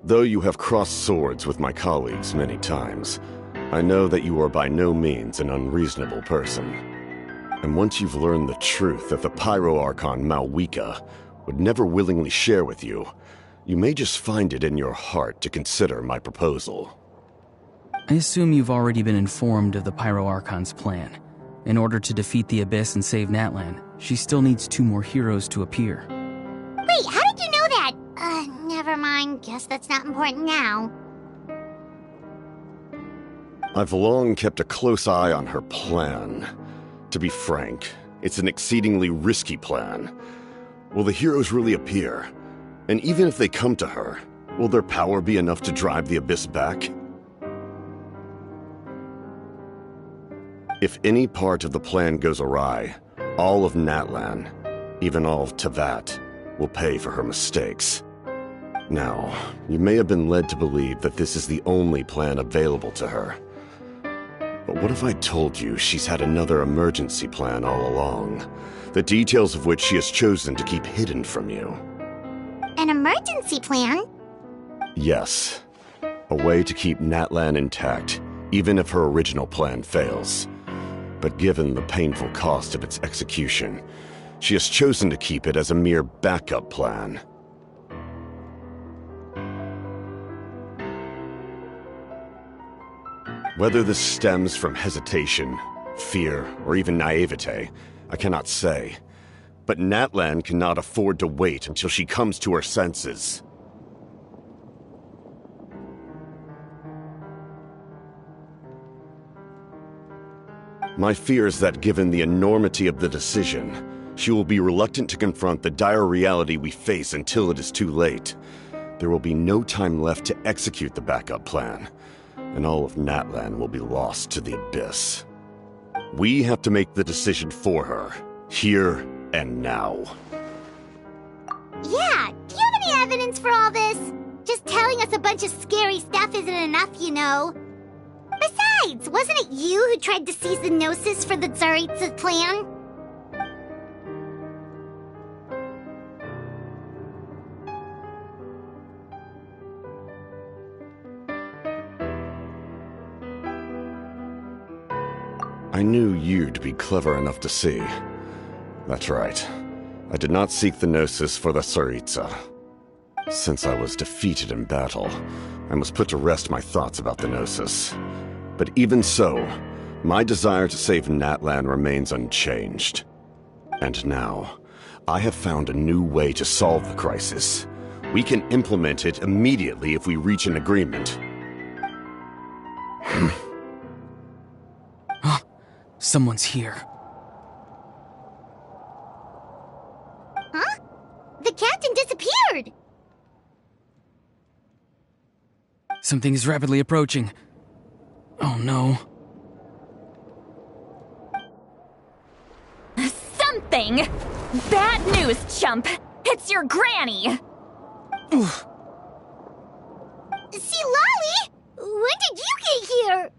Though you have crossed swords with my colleagues many times, I know that you are by no means an unreasonable person. And once you've learned the truth that the Pyro Archon Malwika would never willingly share with you, you may just find it in your heart to consider my proposal. I assume you've already been informed of the Pyro Archon's plan. In order to defeat the Abyss and save Natlan, she still needs 2 more heroes to appear. Wait, how did you know that? Never mind. Guess that's not important now. I've long kept a close eye on her plan. To be frank, it's an exceedingly risky plan. Will the heroes really appear? And even if they come to her, will their power be enough to drive the Abyss back? If any part of the plan goes awry, all of Natlan, even all of Tevat, will pay for her mistakes. Now, you may have been led to believe that this is the only plan available to her. But what if I told you she's had another emergency plan all along, the details of which she has chosen to keep hidden from you? An emergency plan? Yes. A way to keep Natlan intact, even if her original plan fails. But given the painful cost of its execution, she has chosen to keep it as a mere backup plan. Whether this stems from hesitation, fear, or even naivete, I cannot say. But Natlan cannot afford to wait until she comes to her senses. My fear is that given the enormity of the decision, she will be reluctant to confront the dire reality we face until it is too late. There will be no time left to execute the backup plan, and all of Natlan will be lost to the Abyss. We have to make the decision for her, here and now. Yeah, do you have any evidence for all this? Just telling us a bunch of scary stuff isn't enough, you know. Besides, wasn't it you who tried to seize the Gnosis for the Tsaritsa's plan? I knew you'd be clever enough to see. That's right. I did not seek the Gnosis for the Tsaritsa. Since I was defeated in battle, I must put to rest my thoughts about the Gnosis. But even so, my desire to save Natlan remains unchanged. And now, I have found a new way to solve the crisis. We can implement it immediately if we reach an agreement. Someone's here. Huh? The captain disappeared! Something is rapidly approaching. Oh no. Something? Bad news, chump! It's your granny! Oof. See, Lolly! When did you get here?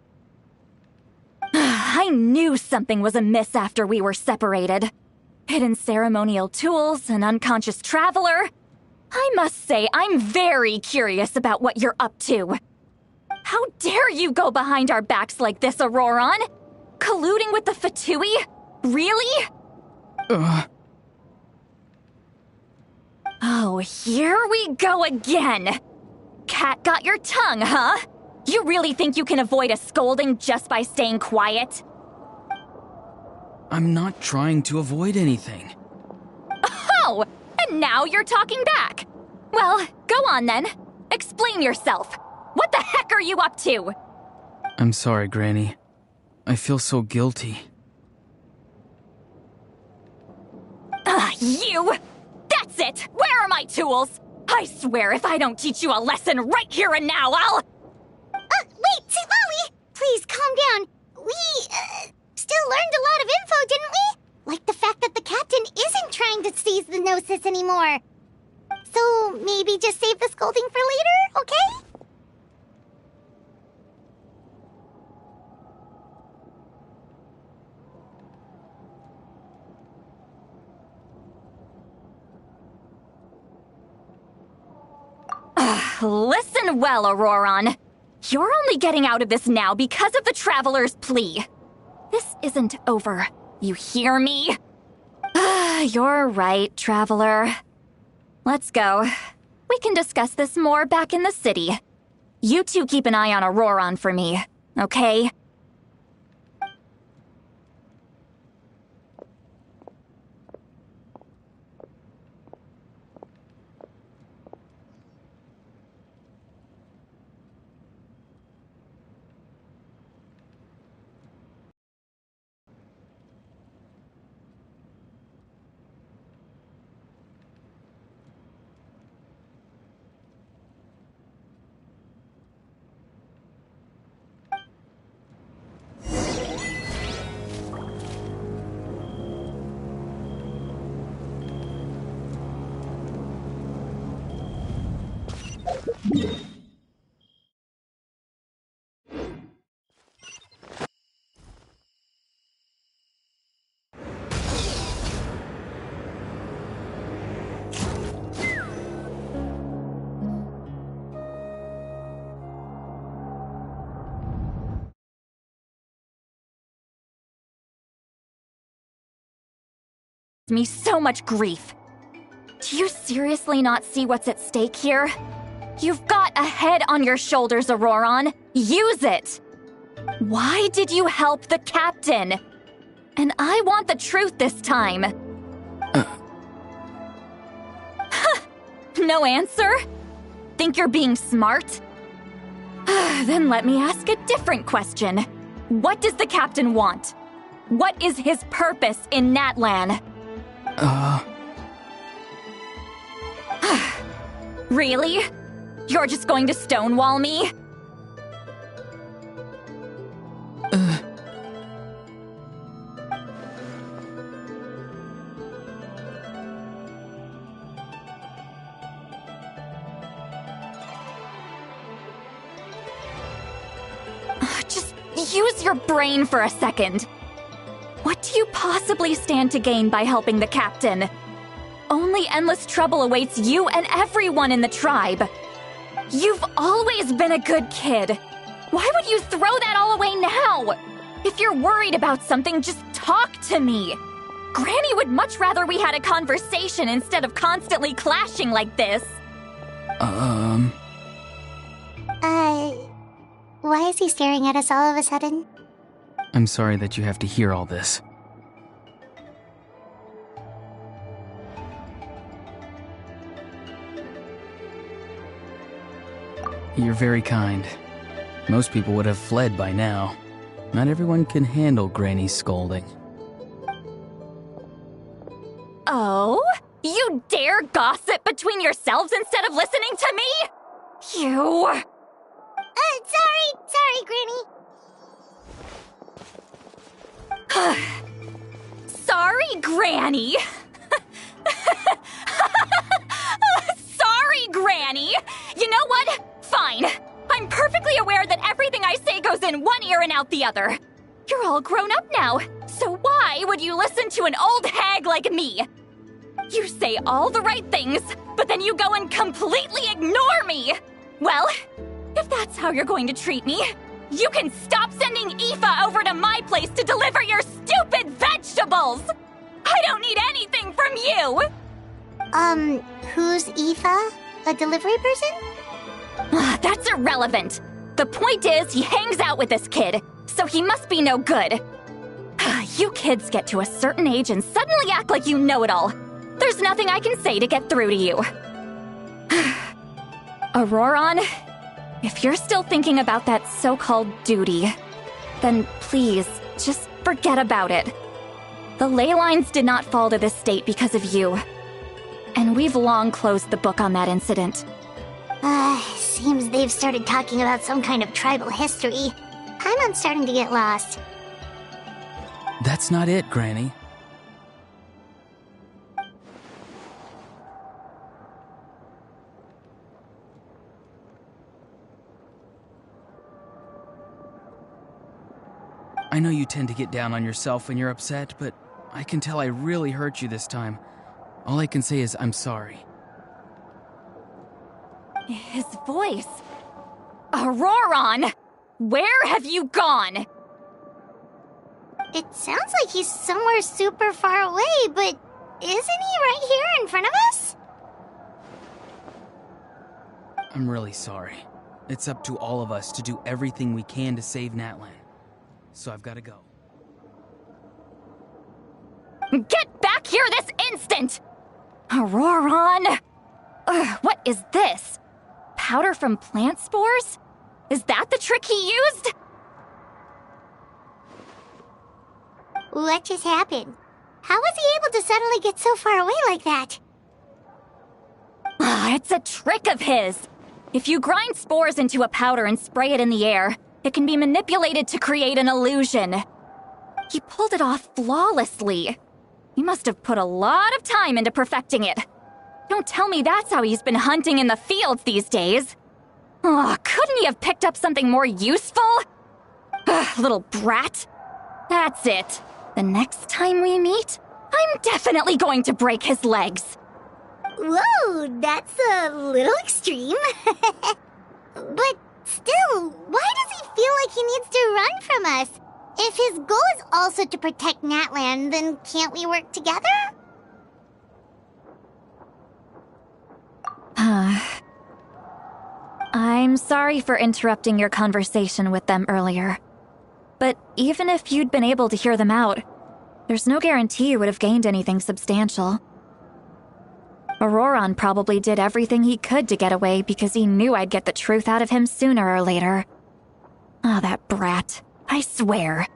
I knew something was amiss after we were separated. Hidden ceremonial tools, an unconscious traveler. I must say, I'm very curious about what you're up to. How dare you go behind our backs like this, Auroron? Colluding with the Fatui? Really? Oh, here we go again. Cat got your tongue, huh? You really think you can avoid a scolding just by staying quiet? I'm not trying to avoid anything. Oh, and now you're talking back. Well, go on then. Explain yourself. What the heck are you up to? I'm sorry, Granny. I feel so guilty. You! That's it! Where are my tools? I swear if I don't teach you a lesson right here and now, I'll... Wait, Lolly! Please, calm down. We, still learned a lot of info, didn't we? Like the fact that the captain isn't trying to seize the Gnosis anymore. So, maybe just save the scolding for later, okay? Listen well, Auroron. You're only getting out of this now because of the Traveler's plea. This isn't over. You hear me? You're right, Traveler. Let's go. We can discuss this more back in the city. You two keep an eye on Auroron for me, okay? Me so much grief. Do you seriously not see what's at stake here? You've got a head on your shoulders, Auroron. Use it! Why did you help the captain? And I want the truth this time. No answer? Think you're being smart? Then let me ask a different question. What does the captain want? What is his purpose in Natlan? Really? You're just going to stonewall me? Just use your brain for a second. What do you possibly stand to gain by helping the captain? Only endless trouble awaits you and everyone in the tribe. You've always been a good kid. Why would you throw that all away now? If you're worried about something, just talk to me. Granny would much rather we had a conversation instead of constantly clashing like this. Why is he staring at us all of a sudden? I'm sorry that you have to hear all this. You're very kind. Most people would have fled by now. Not everyone can handle Granny's scolding. Oh? You dare gossip between yourselves instead of listening to me? You... Sorry, Granny. Sorry, Granny. Sorry, Granny. You know what? Fine. I'm perfectly aware that everything I say goes in one ear and out the other. You're all grown up now, so why would you listen to an old hag like me? You say all the right things, but then you go and completely ignore me. Well, if that's how you're going to treat me, you can stop sending Aoife over to my place to deliver your stupid vegetables! I don't need anything from you! Who's Aoife? A delivery person? That's irrelevant. The point is, he hangs out with this kid, so he must be no good. You kids get to a certain age and suddenly act like you know it all. There's nothing I can say to get through to you. Auroron, if you're still thinking about that so-called duty, then please, just forget about it. The ley lines did not fall to this state because of you. And we've long closed the book on that incident. Seems they've started talking about some kind of tribal history. I'm starting to get lost. That's not it, Granny. I know you tend to get down on yourself when you're upset, but I can tell I really hurt you this time. All I can say is I'm sorry. His voice. Auroron! Where have you gone? It sounds like he's somewhere super far away, but isn't he right here in front of us? I'm really sorry. It's up to all of us to do everything we can to save Natlan. So I've got to go. Get back here this instant! Auroron! What is this? Powder from plant spores? Is that the trick he used? What just happened? How was he able to suddenly get so far away like that? It's a trick of his. If you grind spores into a powder and spray it in the air, it can be manipulated to create an illusion. He pulled it off flawlessly. He must have put a lot of time into perfecting it. Don't tell me that's how he's been hunting in the fields these days. Oh, couldn't he have picked up something more useful? Ugh, little brat. That's it. The next time we meet, I'm definitely going to break his legs. Whoa, that's a little extreme. But still, why does he feel like he needs to run from us? If his goal is also to protect Natlan, then can't we work together? I'm sorry for interrupting your conversation with them earlier. But even if you'd been able to hear them out, there's no guarantee you would have gained anything substantial. Auroron probably did everything he could to get away because he knew I'd get the truth out of him sooner or later. Oh, that brat. I swear.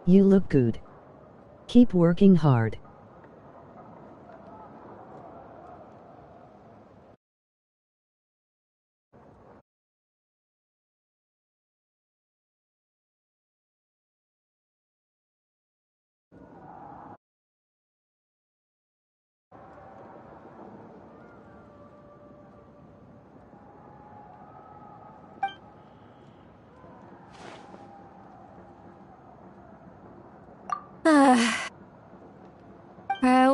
You look good. Keep working hard.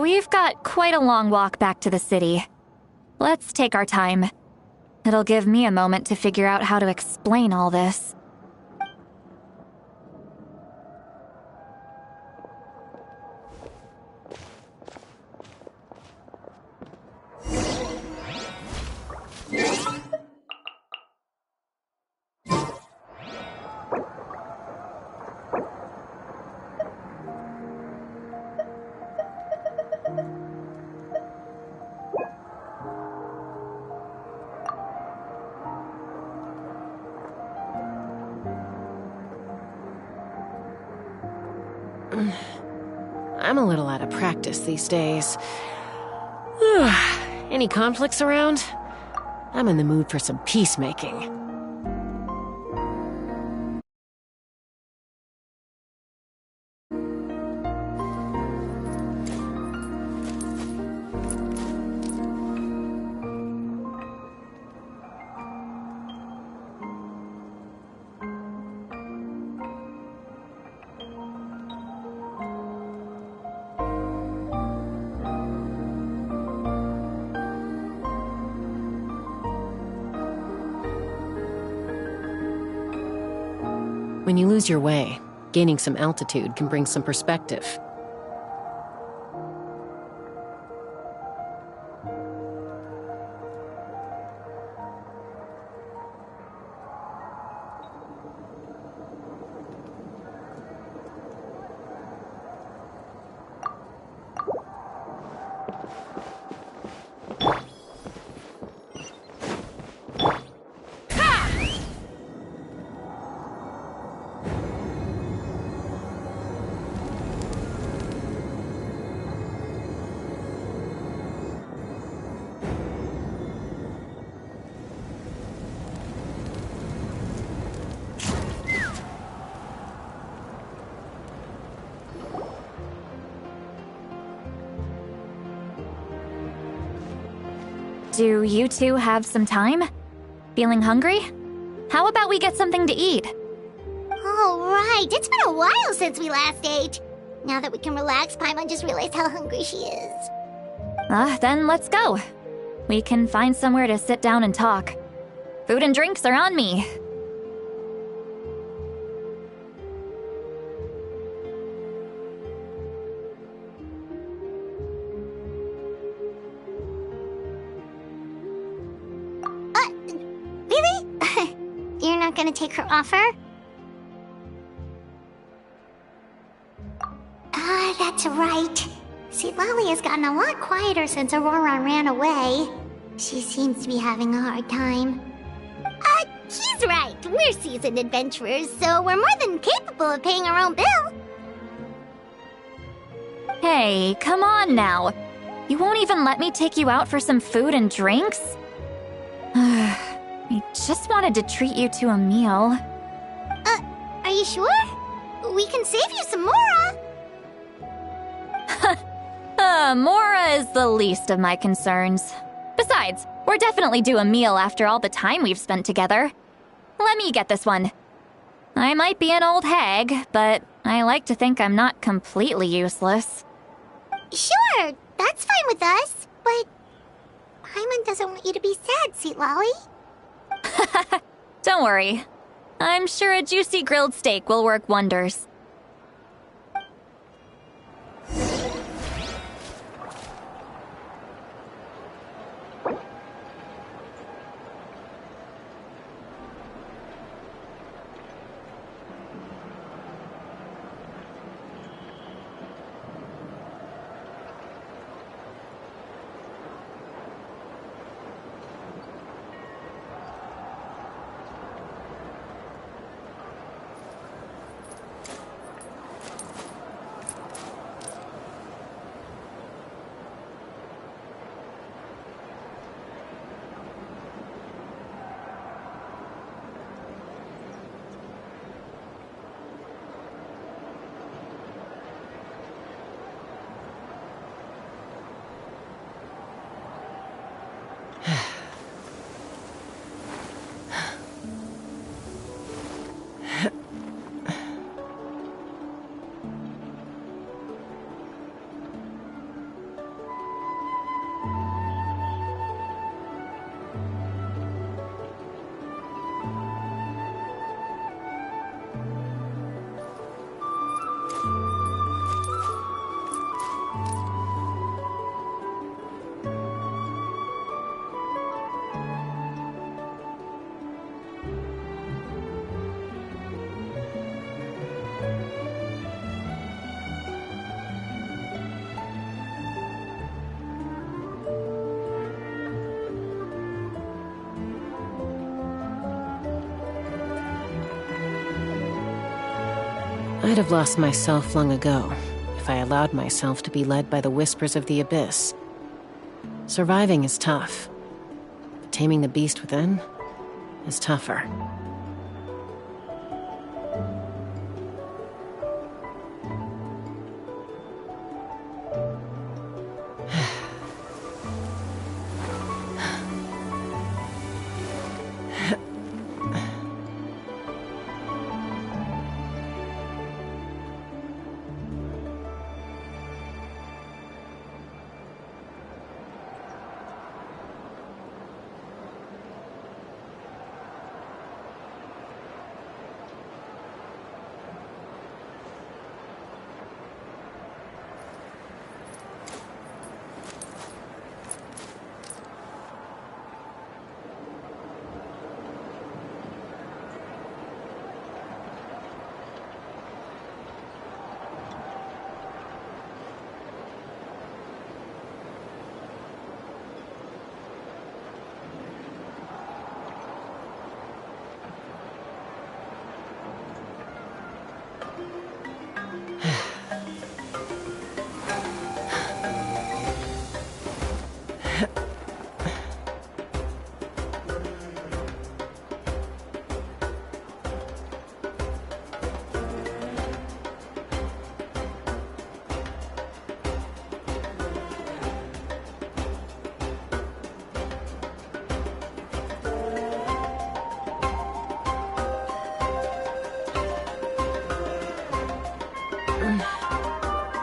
We've got quite a long walk back to the city. Let's take our time. It'll give me a moment to figure out how to explain all this. I'm a little out of practice these days. Any conflicts around? I'm in the mood for some peacemaking. When you lose your way, gaining some altitude can bring some perspective. Do you two have some time? Feeling hungry? How about we get something to eat? Oh, right. It's been a while since we last ate. Now that we can relax, Paimon just realized how hungry she is. Then let's go. We can find somewhere to sit down and talk. Food and drinks are on me. Really? You're not gonna take her offer? That's right. See, Lolly has gotten a lot quieter since Aurora ran away. She seems to be having a hard time. He's right. We're seasoned adventurers, so we're more than capable of paying our own bill. Hey, come on now. You won't even let me take you out for some food and drinks? I just wanted to treat you to a meal. Are you sure? We can save you some Mora. Mora is the least of my concerns. Besides, We're definitely due a meal after all the time we've spent together. Let me get this one. I might be an old hag, but I like to think I'm not completely useless. Sure, that's fine with us, but Paimon doesn't want you to be sad, sweet Lolly. Don't worry. I'm sure a juicy grilled steak will work wonders. I'd have lost myself long ago if I allowed myself to be led by the whispers of the abyss. Surviving is tough, but taming the beast within is tougher.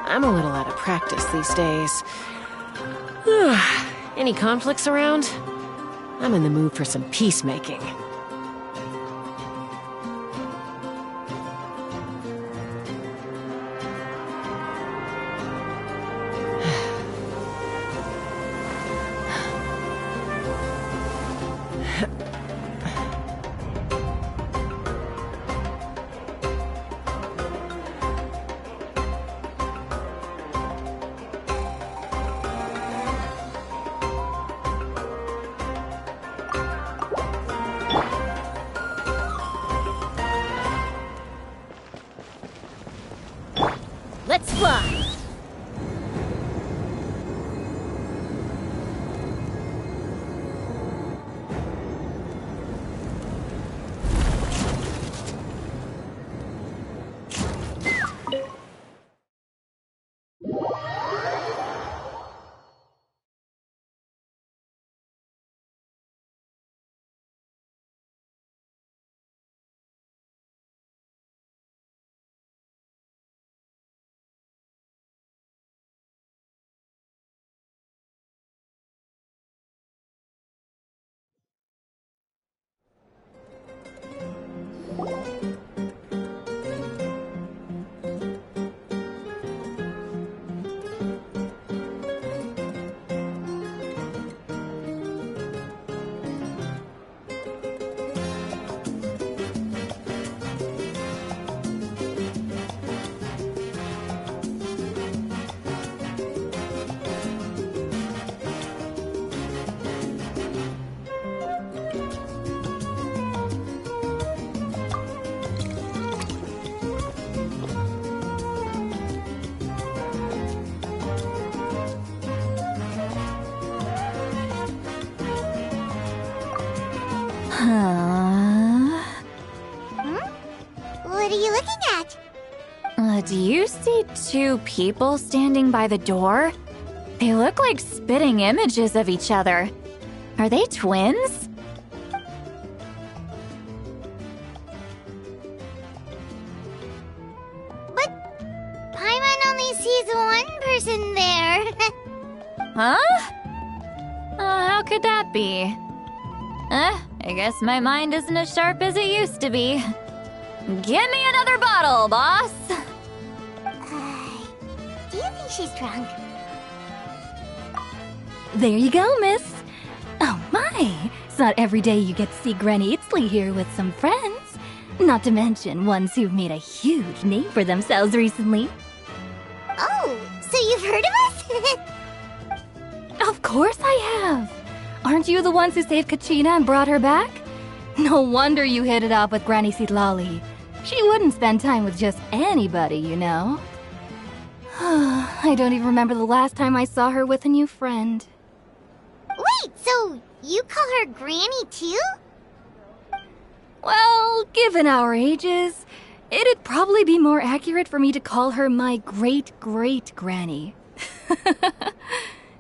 I'm a little out of practice these days. Any conflicts around? I'm in the mood for some peacemaking. Let's fly! What are you looking at? Do you see two people standing by the door? They look like spitting images of each other. Are they twins? But Paimon only sees one person there. Huh? How could that be? I guess my mind isn't as sharp as it used to be. Give me another bottle, boss! Do you think she's drunk? There you go, miss. Oh my! It's not every day you get to see Granny Itzley here with some friends. Not to mention ones who've made a huge name for themselves recently. Oh, so you've heard of us? Of course I have! Aren't you the ones who saved Kachina and brought her back? No wonder you hit it off with Granny Sitlali. She wouldn't spend time with just anybody, you know. I don't even remember the last time I saw her with a new friend. Wait, so you call her Granny too? Well, given our ages, it'd probably be more accurate for me to call her my great-great-granny.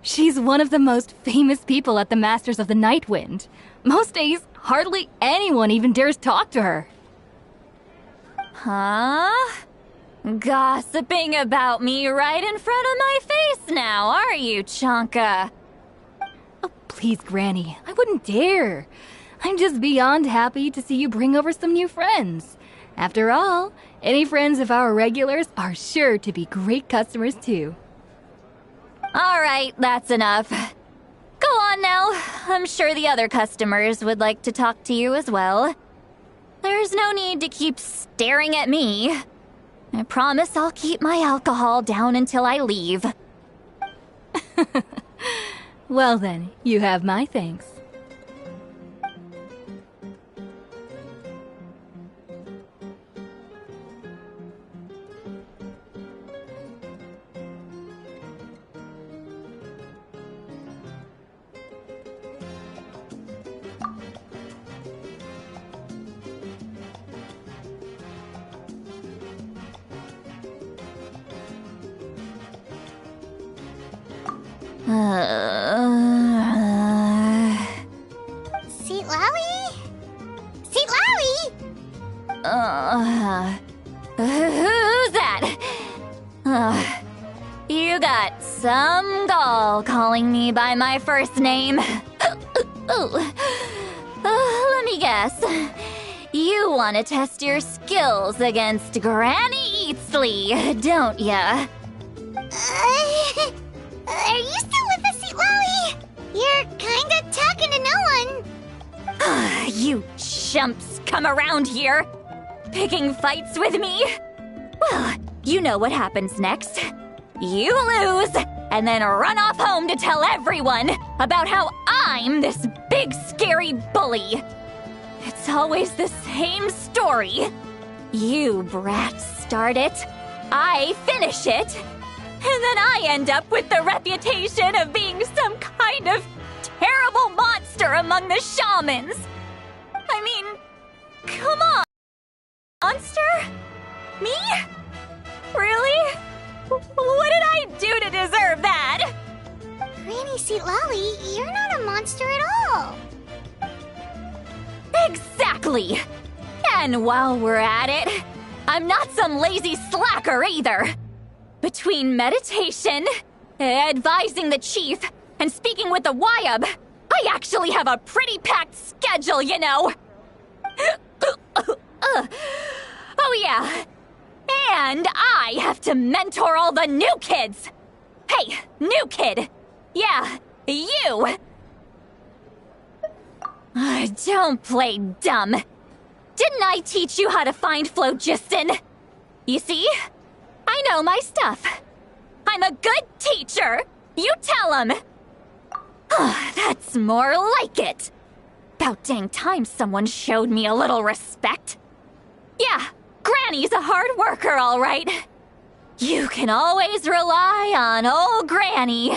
She's one of the most famous people at the Masters of the Nightwind. Most days, hardly anyone even dares talk to her. Huh? Gossiping about me right in front of my face now, are you, Chonka? Oh, please, Granny, I wouldn't dare. I'm just beyond happy to see you bring over some new friends. After all, any friends of our regulars are sure to be great customers too. All right, that's enough. Go on now. I'm sure the other customers would like to talk to you as well. There's no need to keep staring at me. I promise I'll keep my alcohol down until I leave. Well then, you have my thanks. Seatlawi? Seatlawi? Who's that? You got some gall calling me by my first name. Let me guess. You want to test your skills against Granny Eatsley, don't ya? Are you still with us, Seatlawi? You're kinda talking to no one. You chumps come around here, picking fights with me? Well, you know what happens next. You lose, and then run off home to tell everyone about how I'm this big scary bully. It's always the same story. You brats start it, I finish it, and then I end up with the reputation of being some kind of terrible monster among the shamans. I mean, come on. Monster? Me? Really? What did I do to deserve that? Granny Seatlawi, you're not a monster at all. Exactly. And while we're at it, I'm not some lazy slacker either. Between meditation, advising the chief, and speaking with the Wyab, I actually have a pretty packed schedule, you know. Oh yeah. And I have to mentor all the new kids. Hey, new kid. Yeah, you. Don't play dumb. Didn't I teach you how to find phlogiston? You see? I know my stuff. I'm a good teacher. You tell him. That's more like it. About dang time someone showed me a little respect. Yeah, Granny's a hard worker, all right. You can always rely on old Granny.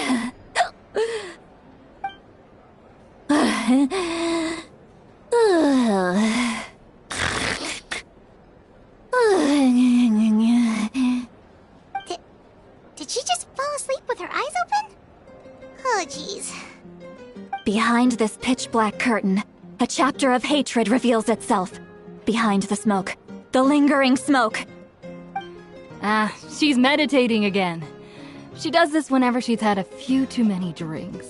Behind this pitch-black curtain, a chapter of hatred reveals itself. Behind the smoke. The lingering smoke. Ah, she's meditating again. She does this whenever she's had a few too many drinks.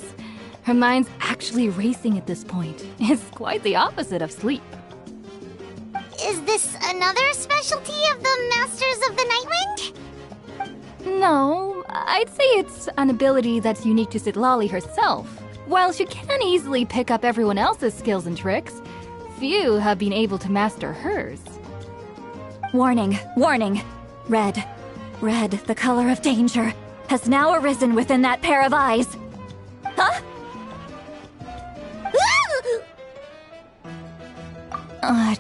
Her mind's actually racing at this point. It's quite the opposite of sleep. Is this another specialty of the Masters of the Nightwind? No, I'd say it's an ability that's unique to Citlali herself. While she can easily pick up everyone else's skills and tricks, few have been able to master hers. Warning, warning. Red, the color of danger, has now arisen within that pair of eyes. Huh?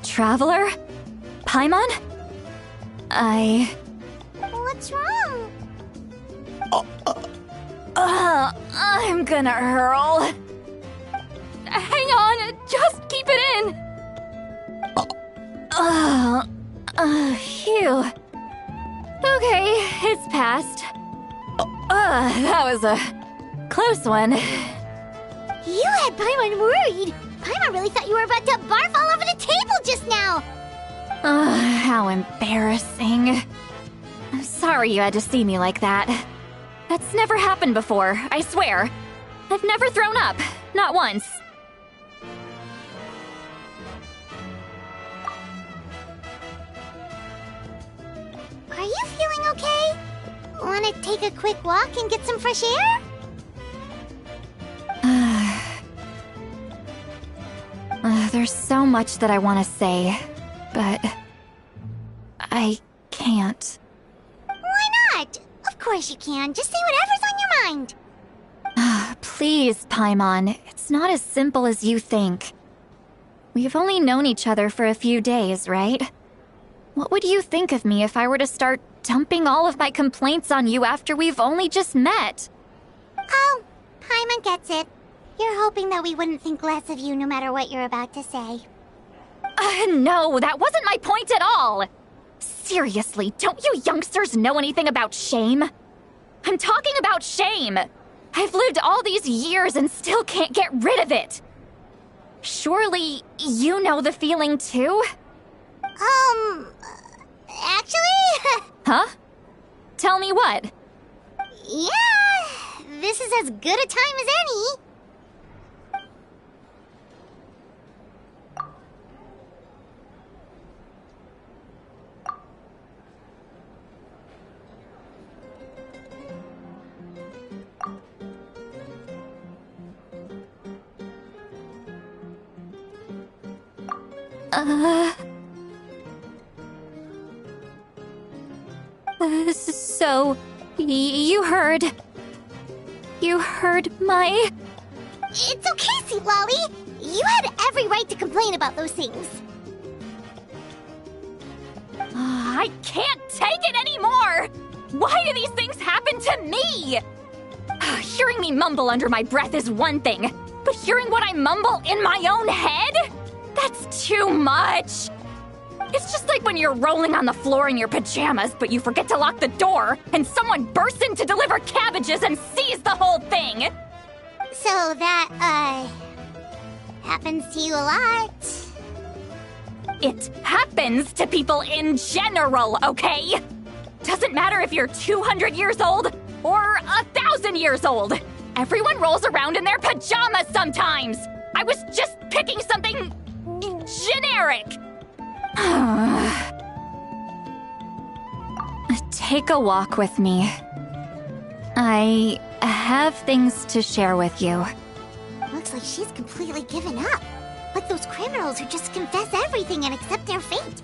Traveler? Paimon? What's wrong? I'm gonna hurl. Hang on, just keep it in! Phew. Okay, it's passed. That was a close one. You had Paimon worried. Paimon really thought you were about to barf all over the table just now. How embarrassing. I'm sorry you had to see me like that. That's never happened before, I swear. I've never thrown up, not once. Are you feeling okay? Want to take a quick walk and get some fresh air? There's so much that I want to say, but I can't. Why not? Of course you can. Just say whatever's on your mind. Please, Paimon. It's not as simple as you think. We've only known each other for a few days, right? What would you think of me if I were to start dumping all of my complaints on you after we've only just met? Oh, Paimon gets it. You're hoping that we wouldn't think less of you no matter what you're about to say. No, that wasn't my point at all! Seriously, don't you youngsters know anything about shame? I'm talking about shame! I've lived all these years and still can't get rid of it! Surely, you know the feeling too? Actually... Huh? Tell me what? Yeah, this is as good a time as any. So, you heard... You heard my... It's okay, Citlali. You had every right to complain about those things. I can't take it anymore! Why do these things happen to me? Hearing me mumble under my breath is one thing, but hearing what I mumble in my own head? That's too much! It's just like when you're rolling on the floor in your pajamas, but you forget to lock the door, and someone bursts in to deliver cabbages and sees the whole thing! So that, happens to you a lot. It happens to people in general, okay? Doesn't matter if you're 200 years old or 1,000 years old. Everyone rolls around in their pajamas sometimes. I was just picking something generic. Take a walk with me. I have things to share with you. Looks like she's completely given up. Like those criminals who just confess everything and accept their fate.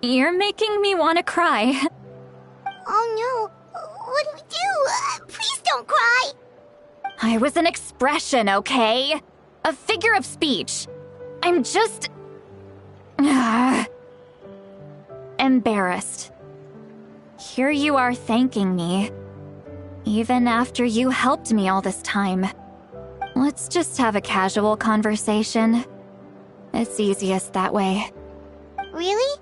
You're making me want to cry. Oh no, what do we do? Please don't cry! I was an expression, okay? A figure of speech. I'm just... embarrassed. Here you are thanking me. Even after you helped me all this time. Let's just have a casual conversation. It's easiest that way. Really?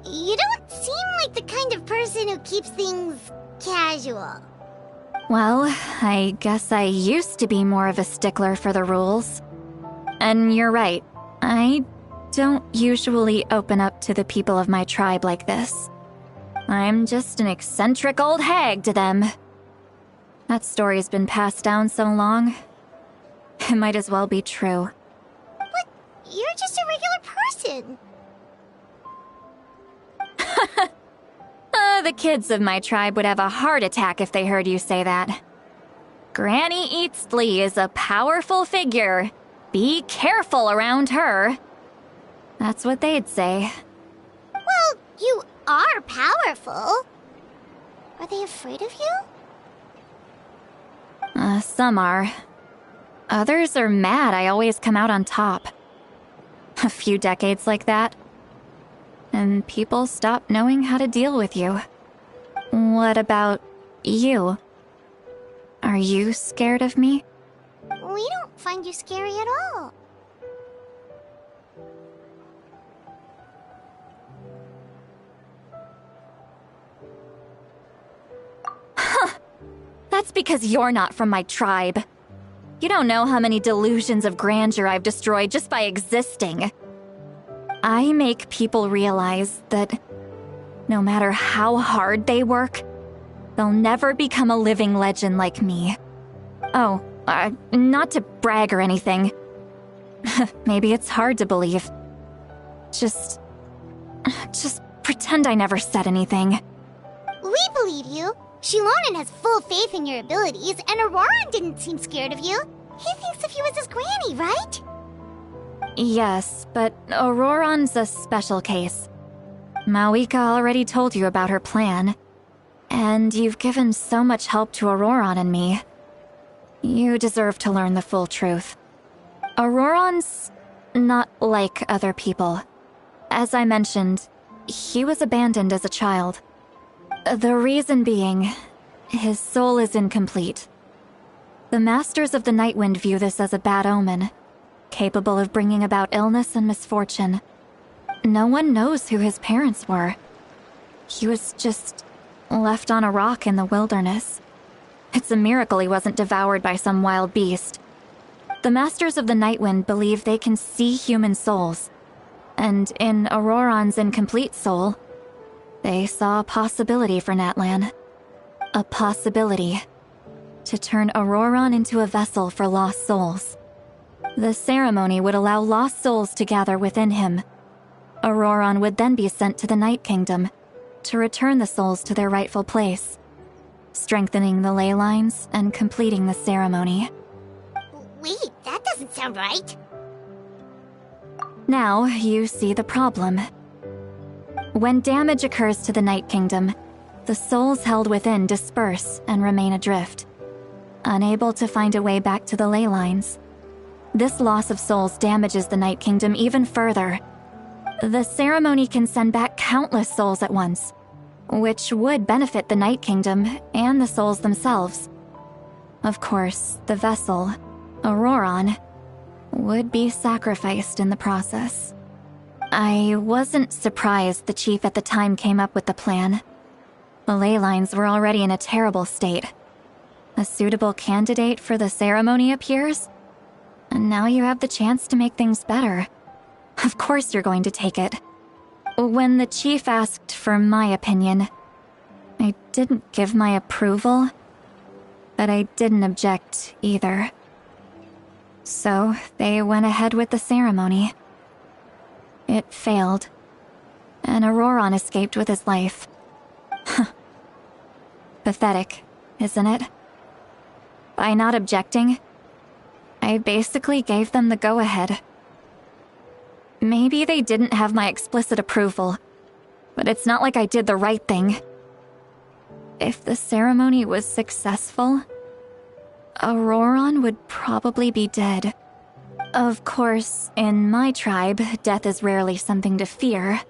You don't seem like the kind of person who keeps things casual. Well, I guess I used to be more of a stickler for the rules. And you're right, I don't usually open up to the people of my tribe like this. I'm just an eccentric old hag to them. That story's been passed down so long, it might as well be true. But you're just a regular person. The kids of my tribe would have a heart attack if they heard you say that. Granny Eatsley is a powerful figure. Be careful around her. That's what they'd say. Well, you are powerful. Are they afraid of you? Some are. Others are mad I always come out on top. A few decades like that, and people stop knowing how to deal with you. What about you? Are you scared of me? We don't find you scary at all. That's because you're not from my tribe. You don't know how many delusions of grandeur I've destroyed just by existing. I make people realize that no matter how hard they work, they'll never become a living legend like me. Oh, not to brag or anything. Maybe it's hard to believe. Just pretend I never said anything. We believe you. Shilonen has full faith in your abilities, and Auroran didn't seem scared of you. He thinks of you as his granny, right? Yes, but Auroran's a special case. Mawika already told you about her plan. And you've given so much help to Auroran and me. You deserve to learn the full truth. Auroran's not like other people. As I mentioned, he was abandoned as a child. The reason being, his soul is incomplete. The Masters of the Nightwind view this as a bad omen, capable of bringing about illness and misfortune. No one knows who his parents were. He was just left on a rock in the wilderness. It's a miracle he wasn't devoured by some wild beast. The Masters of the Nightwind believe they can see human souls, and in Auroran's incomplete soul, they saw a possibility for Natlan. A possibility to turn Auroran into a vessel for lost souls. The ceremony would allow lost souls to gather within him. Auroran would then be sent to the Night Kingdom to return the souls to their rightful place, strengthening the ley lines and completing the ceremony. Wait, that doesn't sound right. Now you see the problem. When damage occurs to the Night Kingdom, the souls held within disperse and remain adrift, unable to find a way back to the ley lines. This loss of souls damages the Night Kingdom even further. The ceremony can send back countless souls at once, which would benefit the Night Kingdom and the souls themselves. Of course, the vessel, Auroran, would be sacrificed in the process. I wasn't surprised the chief at the time came up with the plan. The ley lines were already in a terrible state. A suitable candidate for the ceremony appears, and now you have the chance to make things better. Of course you're going to take it. When the chief asked for my opinion, I didn't give my approval, but I didn't object either. So they went ahead with the ceremony. It failed, and Auroran escaped with his life. Pathetic, isn't it? By not objecting, I basically gave them the go-ahead. Maybe they didn't have my explicit approval, but it's not like I did the right thing. If the ceremony was successful, Auroron would probably be dead. Of course, in my tribe, death is rarely something to fear.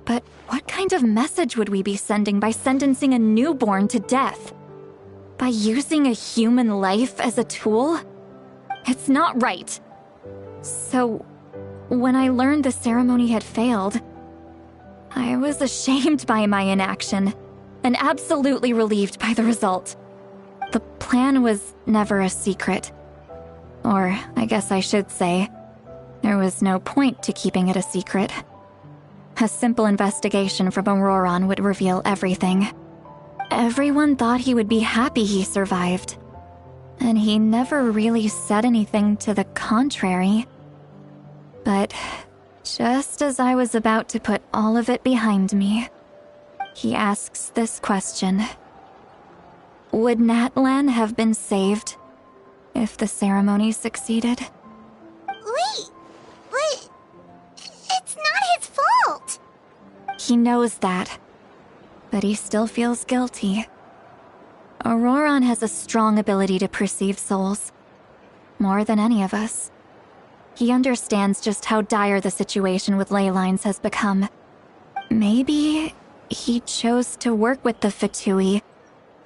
But what kind of message would we be sending by sentencing a newborn to death? By using a human life as a tool? It's not right. So, when I learned the ceremony had failed, I was ashamed by my inaction, and absolutely relieved by the result. The plan was never a secret. Or, I guess I should say, there was no point to keeping it a secret. A simple investigation from Auroron would reveal everything. Everyone thought he would be happy he survived. And he never really said anything to the contrary. But just as I was about to put all of it behind me, he asks this question. Would Natlan have been saved if the ceremony succeeded? Wait, but it's not his fault. He knows that, but he still feels guilty. Auroron has a strong ability to perceive souls, more than any of us. He understands just how dire the situation with ley lines has become. Maybe he chose to work with the Fatui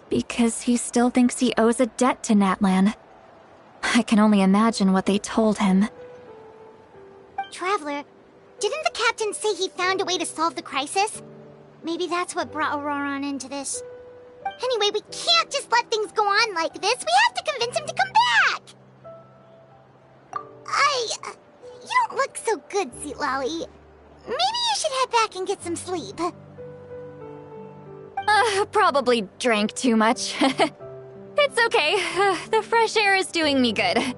because he still thinks he owes a debt to Natlan. I can only imagine what they told him. Traveler, didn't the captain say he found a way to solve the crisis? Maybe that's what brought Auroron into this. Anyway, we can't just let things go on like this. We have to convince him to come back! You don't look so good, Sweet Lolly. Maybe you should head back and get some sleep. Probably drank too much. It's okay. The fresh air is doing me good.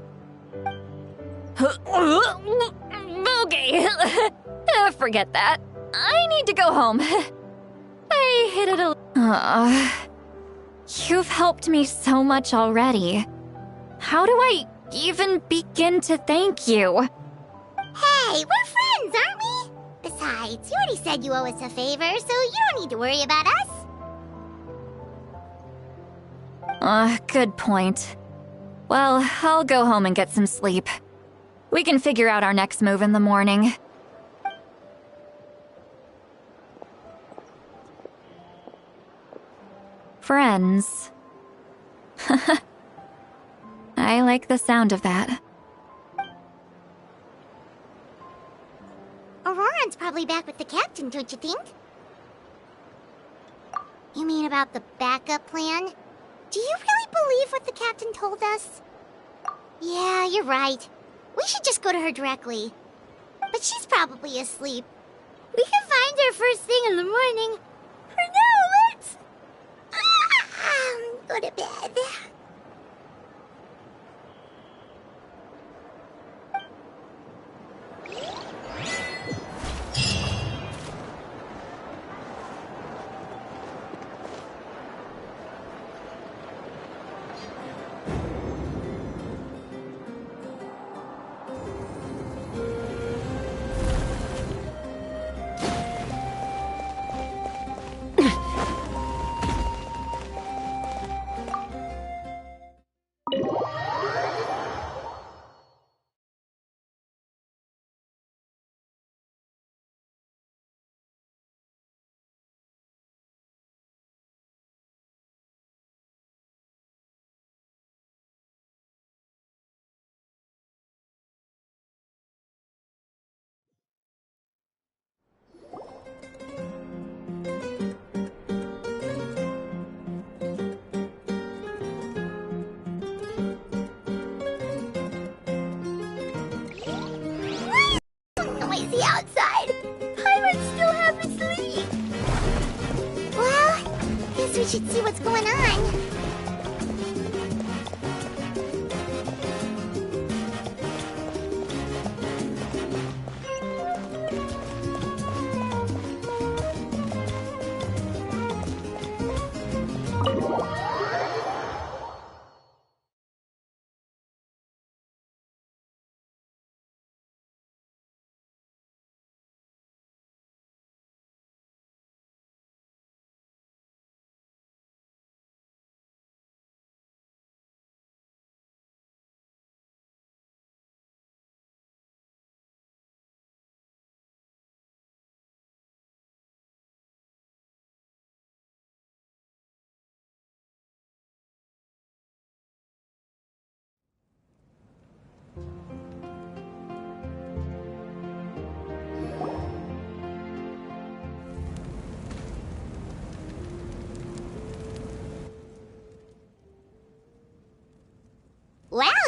Okay. Forget that. I need to go home. I hit it a... You've helped me so much already. How do I even begin to thank you? Hey, we're friends, aren't we? Besides, you already said you owe us a favor, so you don't need to worry about us. Good point. Well, I'll go home and get some sleep. We can figure out our next move in the morning. Friends. I like the sound of that. Auroron's probably back with the captain, don't you think? You mean about the backup plan? Do you really believe what the captain told us? Yeah, you're right. We should just go to her directly. But she's probably asleep. We can find her first thing in the morning. For now, let's... go to bed.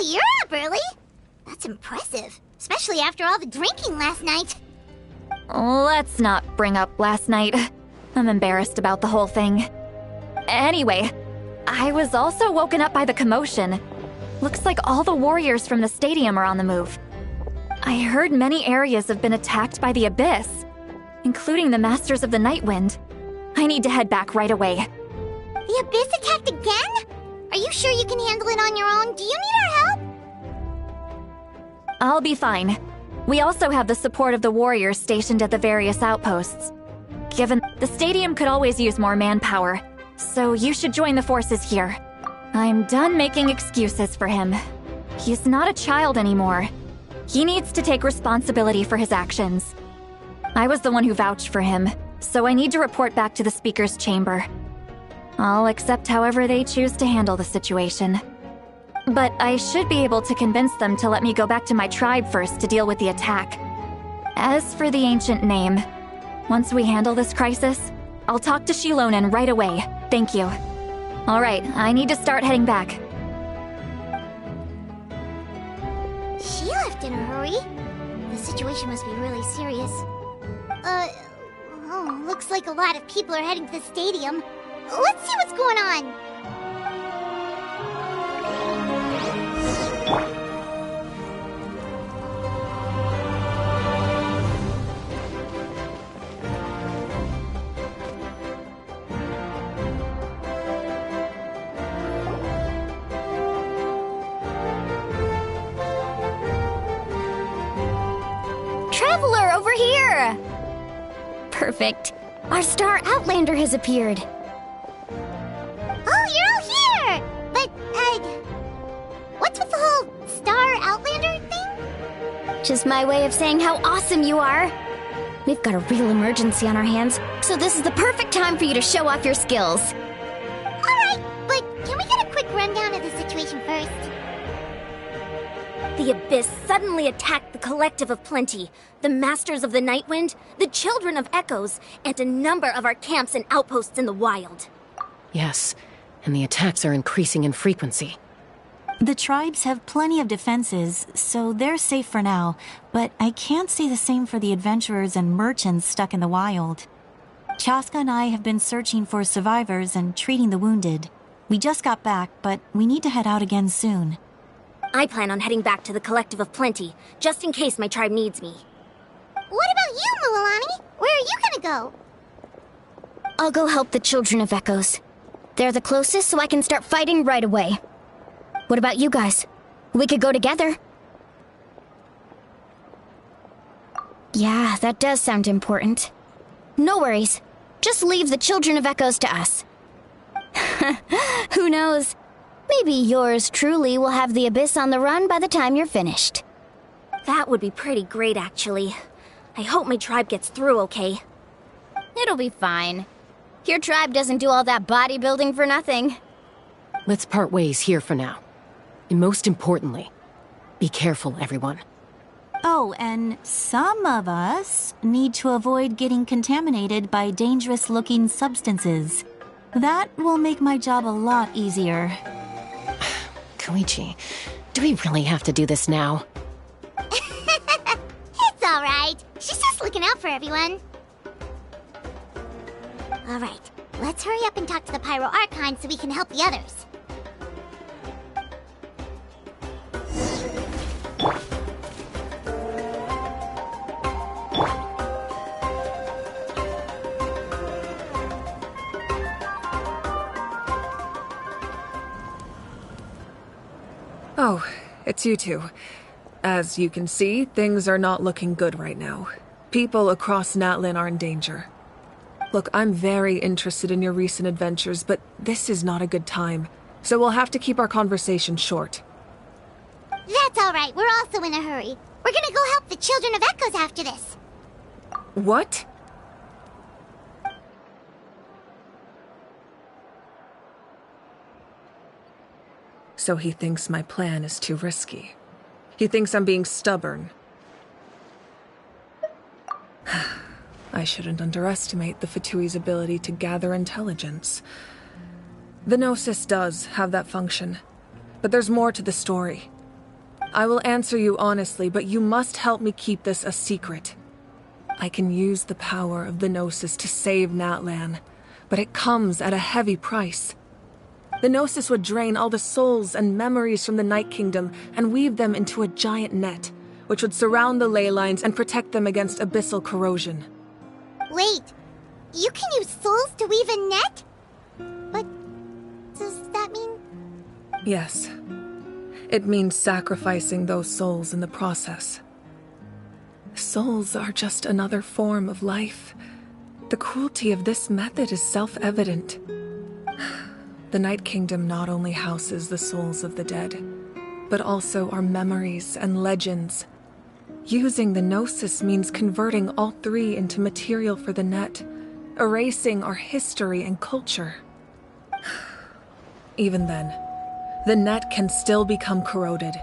Cool, you're up early. That's impressive, especially after all the drinking last night. Let's not bring up last night. I'm embarrassed about the whole thing. Anyway, I was also woken up by the commotion. Looks like all the warriors from the stadium are on the move. I heard many areas have been attacked by the Abyss, including the Masters of the Nightwind. I need to head back right away. The Abyss attacked again? Are you sure you can handle it on your own? Do you need our help? I'll be fine. We also have the support of the warriors stationed at the various outposts. Given the stadium could always use more manpower, so you should join the forces here. I'm done making excuses for him. He's not a child anymore. He needs to take responsibility for his actions. I was the one who vouched for him, so I need to report back to the Speaker's chamber. I'll accept however they choose to handle the situation. But I should be able to convince them to let me go back to my tribe first to deal with the attack. As for the ancient name, once we handle this crisis, I'll talk to Shilonen right away. Thank you. Alright, I need to start heading back. She left in a hurry. The situation must be really serious. Looks like a lot of people are heading to the stadium. Let's see what's going on. Traveler, over here! Perfect. Our star Outlander has appeared. Oh, you're all here! But, what's with the whole Star Outlander thing? Just my way of saying how awesome you are. We've got a real emergency on our hands, so this is the perfect time for you to show off your skills. Alright, but can we get a quick rundown of the situation first? The Abyss suddenly attacked the Collective of Plenty, the Masters of the Nightwind, the Children of Echoes, and a number of our camps and outposts in the wild. Yes, and the attacks are increasing in frequency. The tribes have plenty of defenses, so they're safe for now, but I can't say the same for the adventurers and merchants stuck in the wild. Chaska and I have been searching for survivors and treating the wounded. We just got back, but we need to head out again soon. I plan on heading back to the Collective of Plenty, just in case my tribe needs me. What about you, Mualani? Where are you gonna go? I'll go help the Children of Echoes. They're the closest, so I can start fighting right away. What about you guys? We could go together. Yeah, that does sound important. No worries. Just leave the Children of Echoes to us. Who knows? Maybe yours truly will have the Abyss on the run by the time you're finished. That would be pretty great, actually. I hope my tribe gets through okay. It'll be fine. Your tribe doesn't do all that bodybuilding for nothing. Let's part ways here for now. And most importantly, be careful, everyone. Oh, and some of us need to avoid getting contaminated by dangerous-looking substances. That will make my job a lot easier. Koichi, do we really have to do this now? It's alright. She's just looking out for everyone. Alright, let's hurry up and talk to the Pyro Archon so we can help the others. Oh, it's you two. As you can see, things are not looking good right now. People across Natlin are in danger. Look, I'm very interested in your recent adventures, but this is not a good time, so we'll have to keep our conversation short. That's alright, we're also in a hurry. We're gonna go help the Children of Echoes after this. What? So he thinks my plan is too risky. He thinks I'm being stubborn. I shouldn't underestimate the Fatui's ability to gather intelligence. The Gnosis does have that function, but there's more to the story. I will answer you honestly, but you must help me keep this a secret. I can use the power of the Gnosis to save Natlan, but it comes at a heavy price. The Gnosis would drain all the souls and memories from the Night Kingdom and weave them into a giant net, which would surround the ley lines and protect them against abyssal corrosion. Wait, you can use souls to weave a net? But does that mean... Yes. It means sacrificing those souls in the process. Souls are just another form of life. The cruelty of this method is self-evident. The Night Kingdom not only houses the souls of the dead, but also our memories and legends. Using the Gnosis means converting all three into material for the net, erasing our history and culture. Even then, the net can still become corroded.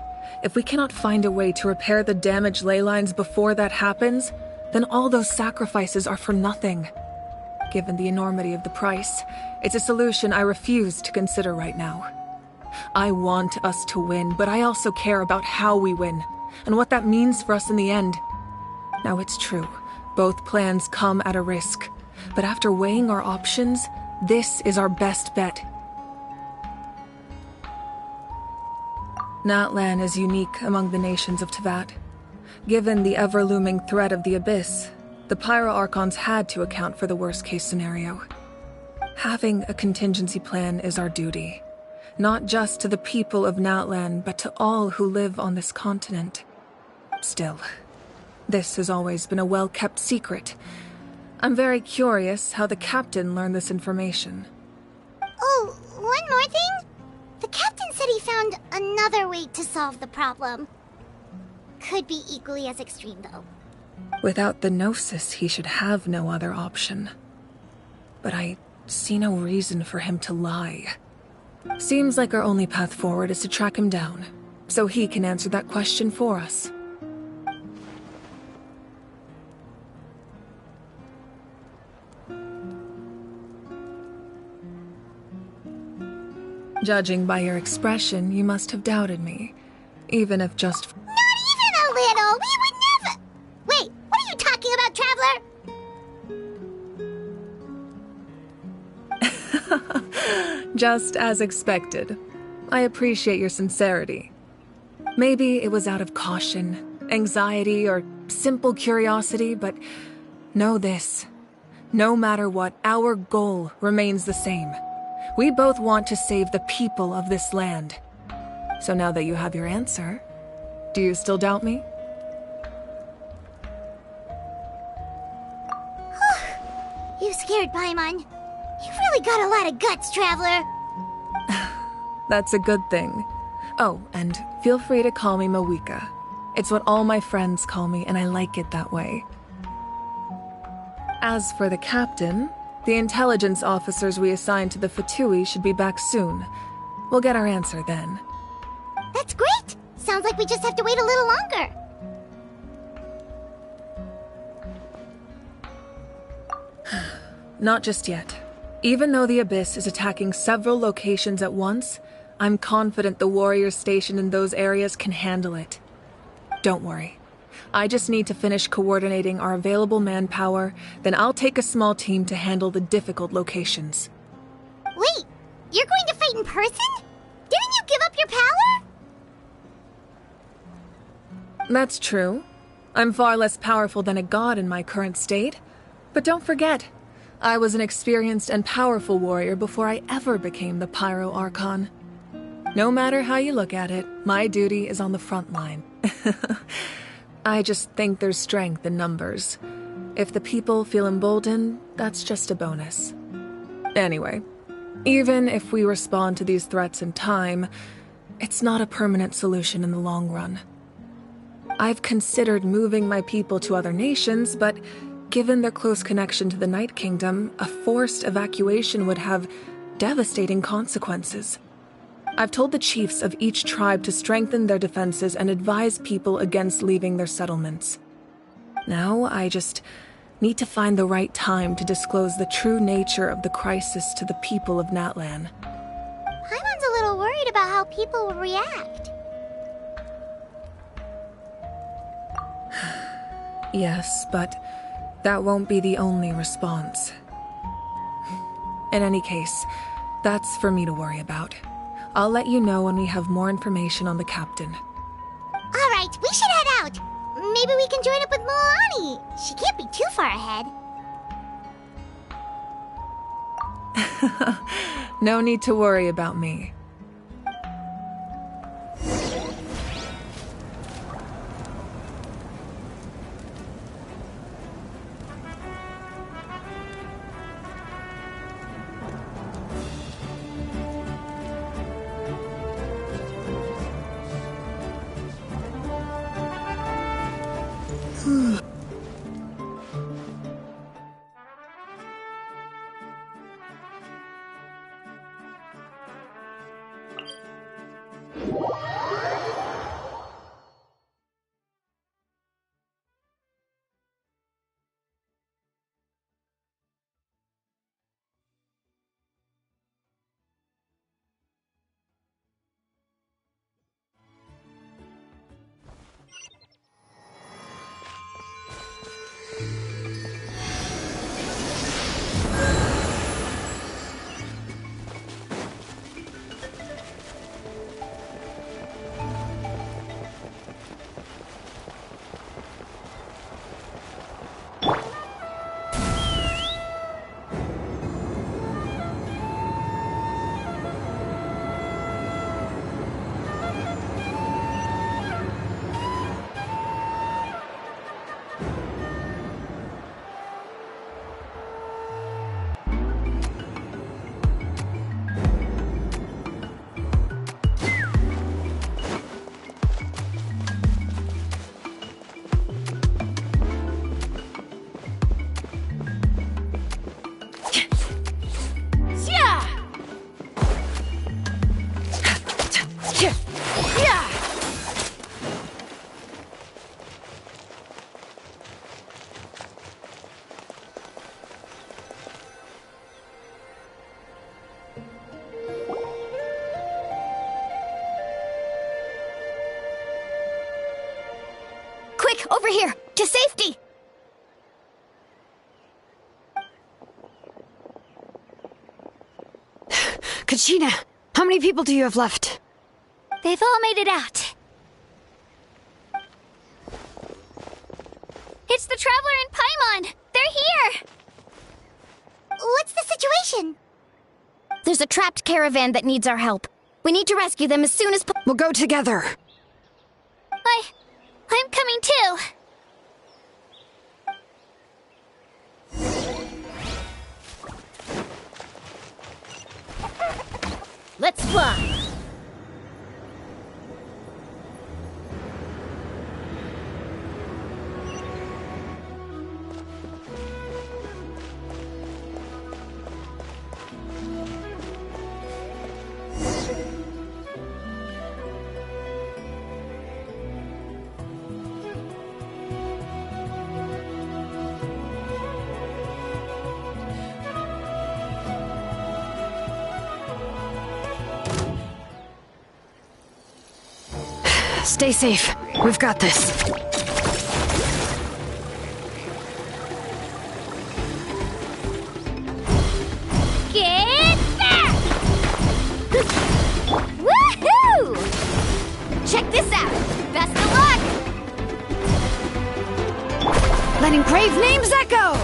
If we cannot find a way to repair the damaged ley lines before that happens, then all those sacrifices are for nothing. Given the enormity of the price, it's a solution I refuse to consider right now. I want us to win, but I also care about how we win, and what that means for us in the end. Now it's true, both plans come at a risk, but after weighing our options, this is our best bet. Natlan is unique among the nations of Teyvat. Given the ever-looming threat of the Abyss, the Pyro Archons had to account for the worst-case scenario. Having a contingency plan is our duty, not just to the people of Natlan, but to all who live on this continent. Still, this has always been a well-kept secret. I'm very curious how the captain learned this information. Oh, one more thing? The captain said he found another way to solve the problem. Could be equally as extreme, though. Without the Gnosis, he should have no other option. But I see no reason for him to lie. Seems like our only path forward is to track him down, so he can answer that question for us. Judging by your expression, you must have doubted me, even if just... Not even a little! We would never... Wait, what are you talking about, Traveler? Just as expected. I appreciate your sincerity. Maybe it was out of caution, anxiety, or simple curiosity, but know this. No matter what, our goal remains the same. We both want to save the people of this land. So now that you have your answer, do you still doubt me? You scared Paimon. You've really got a lot of guts, Traveler. That's a good thing. Oh, and feel free to call me Mawika. It's what all my friends call me, and I like it that way. As for the captain, the intelligence officers we assigned to the Fatui should be back soon. We'll get our answer then. That's great! Sounds like we just have to wait a little longer. Not just yet. Even though the Abyss is attacking several locations at once, I'm confident the warriors stationed in those areas can handle it. Don't worry. I just need to finish coordinating our available manpower, then I'll take a small team to handle the difficult locations. Wait, you're going to fight in person? Didn't you give up your power? That's true. I'm far less powerful than a god in my current state. But don't forget, I was an experienced and powerful warrior before I ever became the Pyro Archon. No matter how you look at it, my duty is on the front line. I just think there's strength in numbers. If the people feel emboldened, that's just a bonus. Anyway, even if we respond to these threats in time, it's not a permanent solution in the long run. I've considered moving my people to other nations, but given their close connection to the Night Kingdom, a forced evacuation would have devastating consequences. I've told the chiefs of each tribe to strengthen their defenses and advise people against leaving their settlements. Now, I just need to find the right time to disclose the true nature of the crisis to the people of Natlan. Paimon's a little worried about how people will react. Yes, but that won't be the only response. In any case, that's for me to worry about. I'll let you know when we have more information on the captain. Alright, we should head out. Maybe we can join up with Moani. She can't be too far ahead. No need to worry about me. Over here! To safety! Kachina, how many people do you have left? They've all made it out. It's the Traveler and Paimon! They're here! What's the situation? There's a trapped caravan that needs our help. We need to rescue them as soon as We'll go together. I'm coming too. Let's fly. Stay safe. We've got this. Get back! Woohoo! Check this out. Best of luck. Letting brave names echo!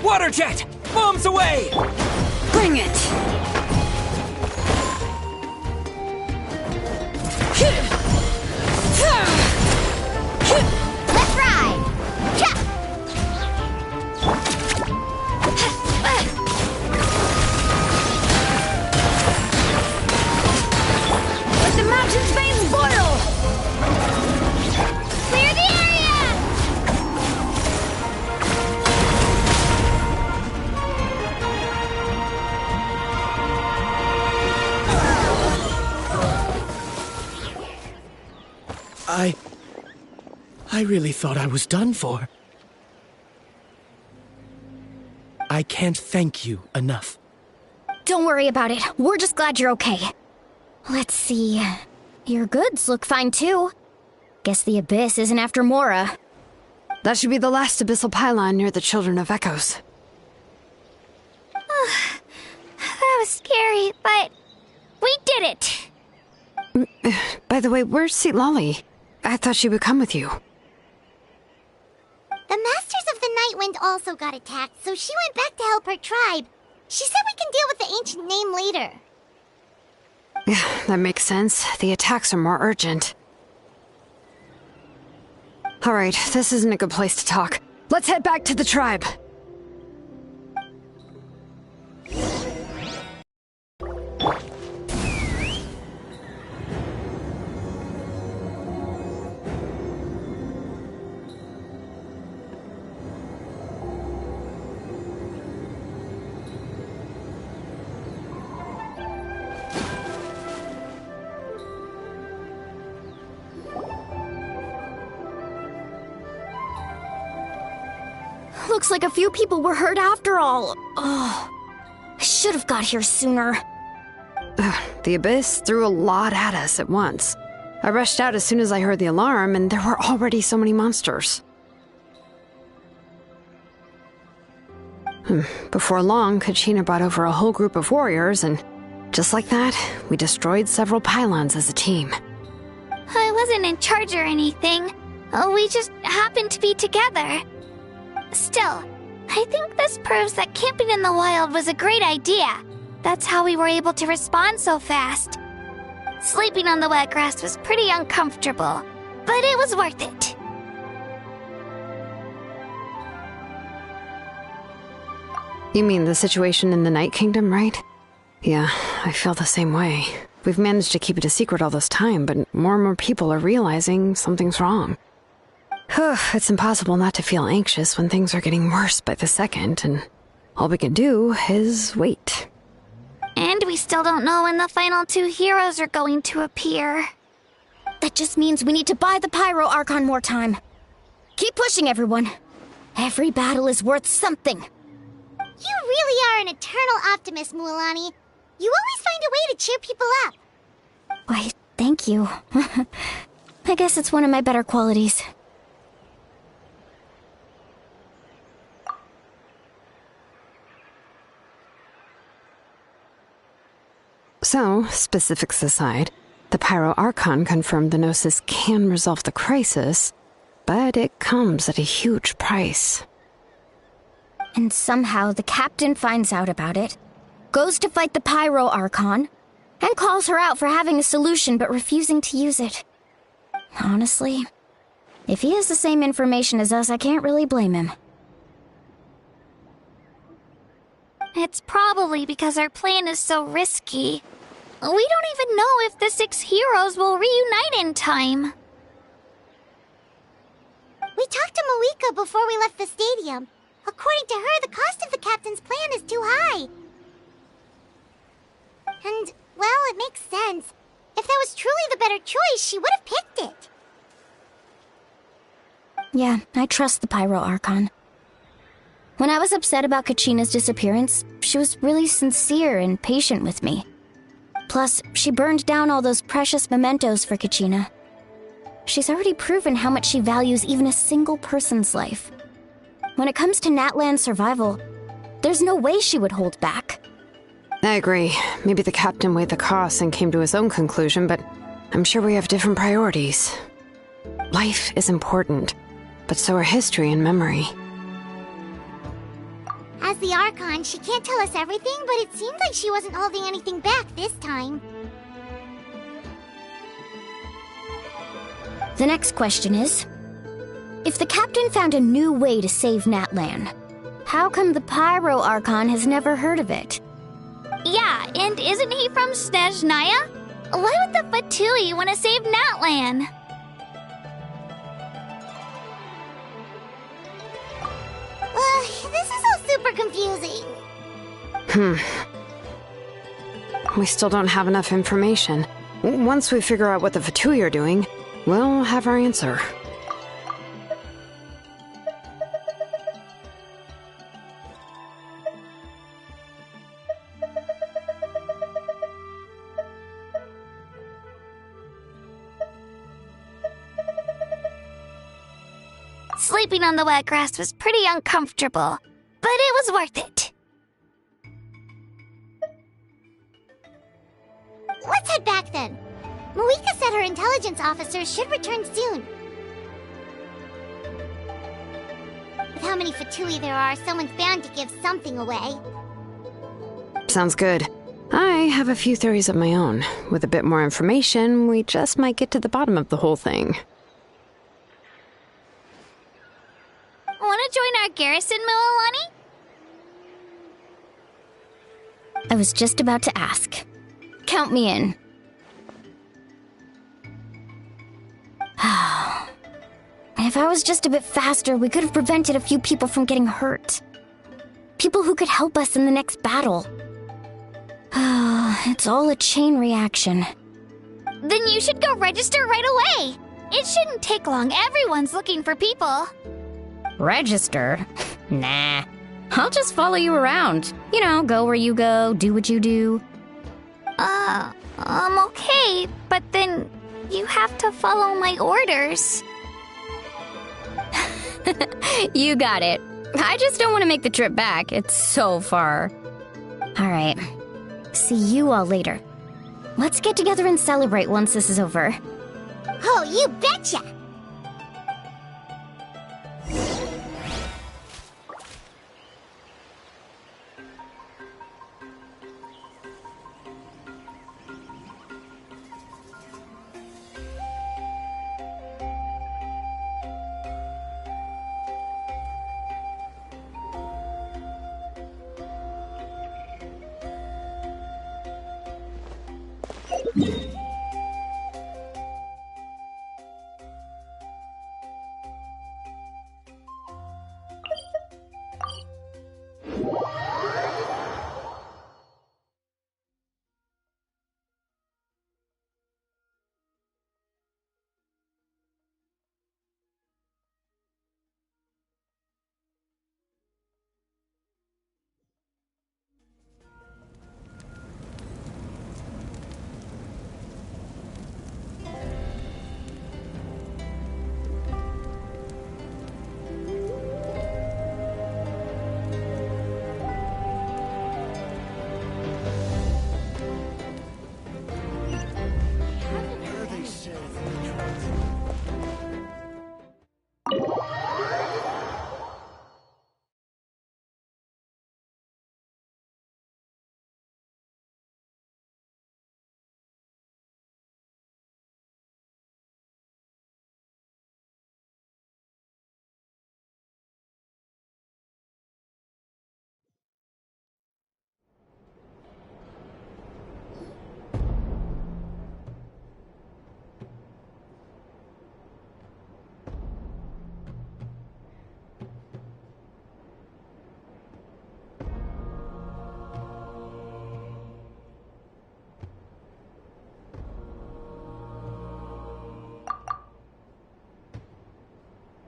Water jet! Bombs away! Bring it! Let's ride! Let the mountain's veins boil! Clear the area! I really thought I was done for. I can't thank you enough. Don't worry about it. We're just glad you're okay. Let's see. Your goods look fine too. Guess the Abyss isn't after Mora. That should be the last abyssal pylon near the Children of Echoes. That was scary, but we did it! By the way, where's Lolly? I thought she would come with you. The Masters of the Night Wind also got attacked, so she went back to help her tribe. She said we can deal with the ancient name later. Yeah, that makes sense. The attacks are more urgent. Alright, this isn't a good place to talk. Let's head back to the tribe. Looks like a few people were hurt after all. Oh, I should have got here sooner. The Abyss threw a lot at us at once. I rushed out as soon as I heard the alarm, and there were already so many monsters. Before long, Kachina brought over a whole group of warriors, and just like that, we destroyed several pylons as a team. I wasn't in charge or anything. We just happened to be together. Still, I think this proves that camping in the wild was a great idea. That's how we were able to respond so fast. Sleeping on the wet grass was pretty uncomfortable, but it was worth it. You mean the situation in the Night Kingdom, right? Yeah, I feel the same way. We've managed to keep it a secret all this time, but more and more people are realizing something's wrong. It's impossible not to feel anxious when things are getting worse by the second, and all we can do is wait. And we still don't know when the final two heroes are going to appear. That just means we need to buy the Pyro Archon more time. Keep pushing, everyone. Every battle is worth something. You really are an eternal optimist, Mualani. You always find a way to cheer people up. Why, thank you. I guess it's one of my better qualities. So, specifics aside, the Pyro Archon confirmed the Gnosis can resolve the crisis, but it comes at a huge price. And somehow the captain finds out about it, goes to fight the Pyro Archon, and calls her out for having a solution but refusing to use it. Honestly, if he has the same information as us, I can't really blame him. It's probably because our plan is so risky. We don't even know if the 6 heroes will reunite in time. We talked to Moika before we left the stadium. According to her, the cost of the captain's plan is too high. And, well, it makes sense. If that was truly the better choice, she would have picked it. Yeah, I trust the Pyro Archon. When I was upset about Kachina's disappearance, she was really sincere and patient with me. Plus, she burned down all those precious mementos for Kachina. She's already proven how much she values even a single person's life. When it comes to Natlan's survival, there's no way she would hold back. I agree. Maybe the captain weighed the costs and came to his own conclusion, but I'm sure we have different priorities. Life is important, but so are history and memory. As the Archon, she can't tell us everything, but it seems like she wasn't holding anything back this time. The next question is, if the captain found a new way to save Natlan, how come the Pyro Archon has never heard of it? Yeah, and isn't he from Snezhnaya? Why would the Fatui want to save Natlan? This is all super confusing. We still don't have enough information. Once we figure out what the Fatui are doing, we'll have our answer. Sleeping on the wet grass was pretty uncomfortable, but it was worth it. Let's head back then. Moika said her intelligence officers should return soon. With how many Fatui there are, someone's bound to give something away. Sounds good. I have a few theories of my own. With a bit more information, we just might get to the bottom of the whole thing. Want to join our garrison, Mililani? I was just about to ask. Count me in. If I was just a bit faster, we could have prevented a few people from getting hurt. People who could help us in the next battle. It's all a chain reaction. Then you should go register right away. It shouldn't take long. Everyone's looking for people. Register? Nah. I'll just follow you around. You know, go where you go, do what you do. Okay, but then you have to follow my orders. You got it. I just don't want to make the trip back. It's so far. All right. See you all later. Let's get together and celebrate once this is over. Oh, you betcha!